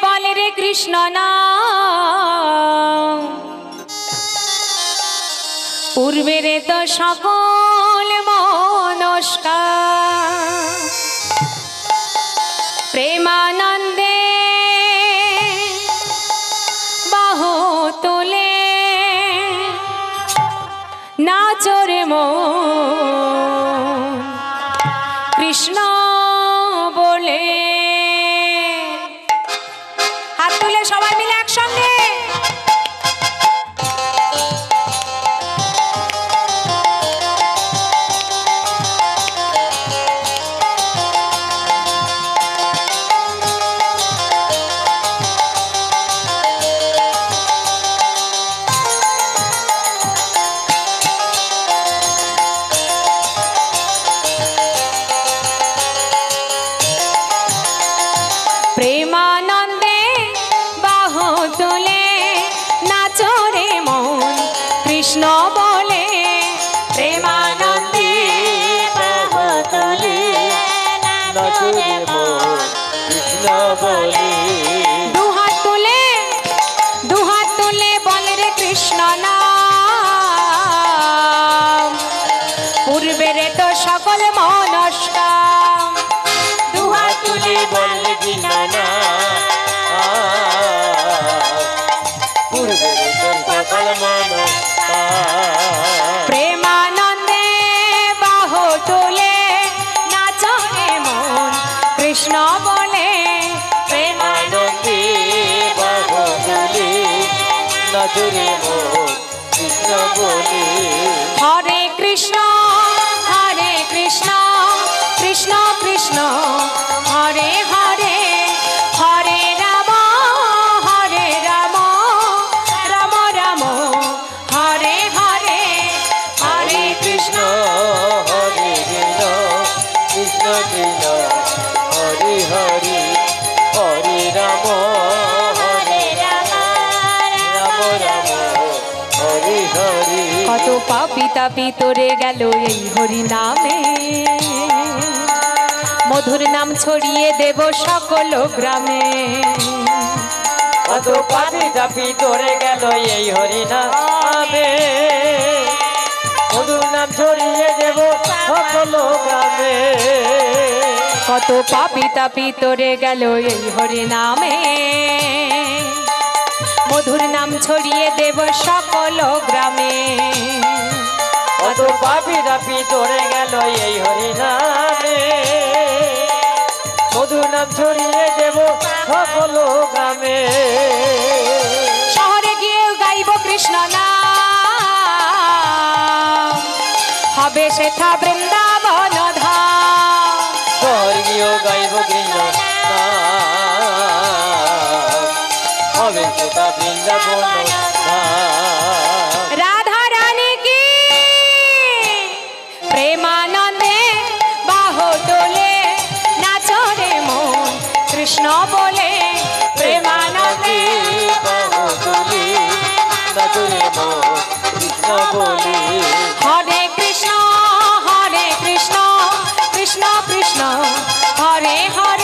बोले रे कृष्ण नाम पूर्वे रे तो सकल मनस्कार प्रेमानंदे बाहु तुले नाचो रे मन कृष्ण बोले। हाथ तुले सबाई मिले एकसंगे। प्रेमानंदे बाहु तुले नाचो रे मन कृष्ण बोले। प्रेमानंदे बाहु तुले नाचो रे मन कृष्ण बोले। दुहात तुले बोले रे कृष्ण नाम पूर्वे रे तो सकल मनस्कार। दुहात तुले बोले प्रेमानंदे बाहु तुले नाचो रे मन कृष्ण बोले। प्रेमानंदे बाहु तुले नाचो रे मन कृष्ण बोले। हरे कृष्ण कृष्ण कृष्ण हरे हरे हरे राम राम राम हरे हरे हरे कृष्ण हरे कृष्ण कृष्ण हरे हरे हरे राम राम राम हरे हरे। কত পাপী তাপী তোরে গেল এই হরি নামে মধুর নাম ছড়িয়ে দেব সকল গ্রামে। কত পাপী তাপী তোরে গেল এই হরি নামে মধুর নাম ছড়িয়ে দেব সকল গ্রামে। কত পাপী তাপী তোরে গেল এই হরি নামে মধুর নাম ছড়িয়ে দেব সকল গ্রামে। কত পাপী তাপী তোরে গেল এই হরি নামে মধুর নাম ছড়িয়ে দেব সকল গ্রামে। শহরে গিয়েও গাইব কৃষ্ণ নাম হবে সেথা বৃন্দাবন ধাম। শহর গিয়েও গাইব কৃষ্ণ হবে সেটা বৃন্দাবন ধাম। রাধা রানী কি প্রেমানন্দে বাহু তোলে নাচো রে মন কৃষ্ণ বলে। প্রেমানন্দে বাহু তুলে নাচো রে মন কৃষ্ণ বলে। হরে কৃষ্ণ কৃষ্ণ কৃষ্ণ হরে হরে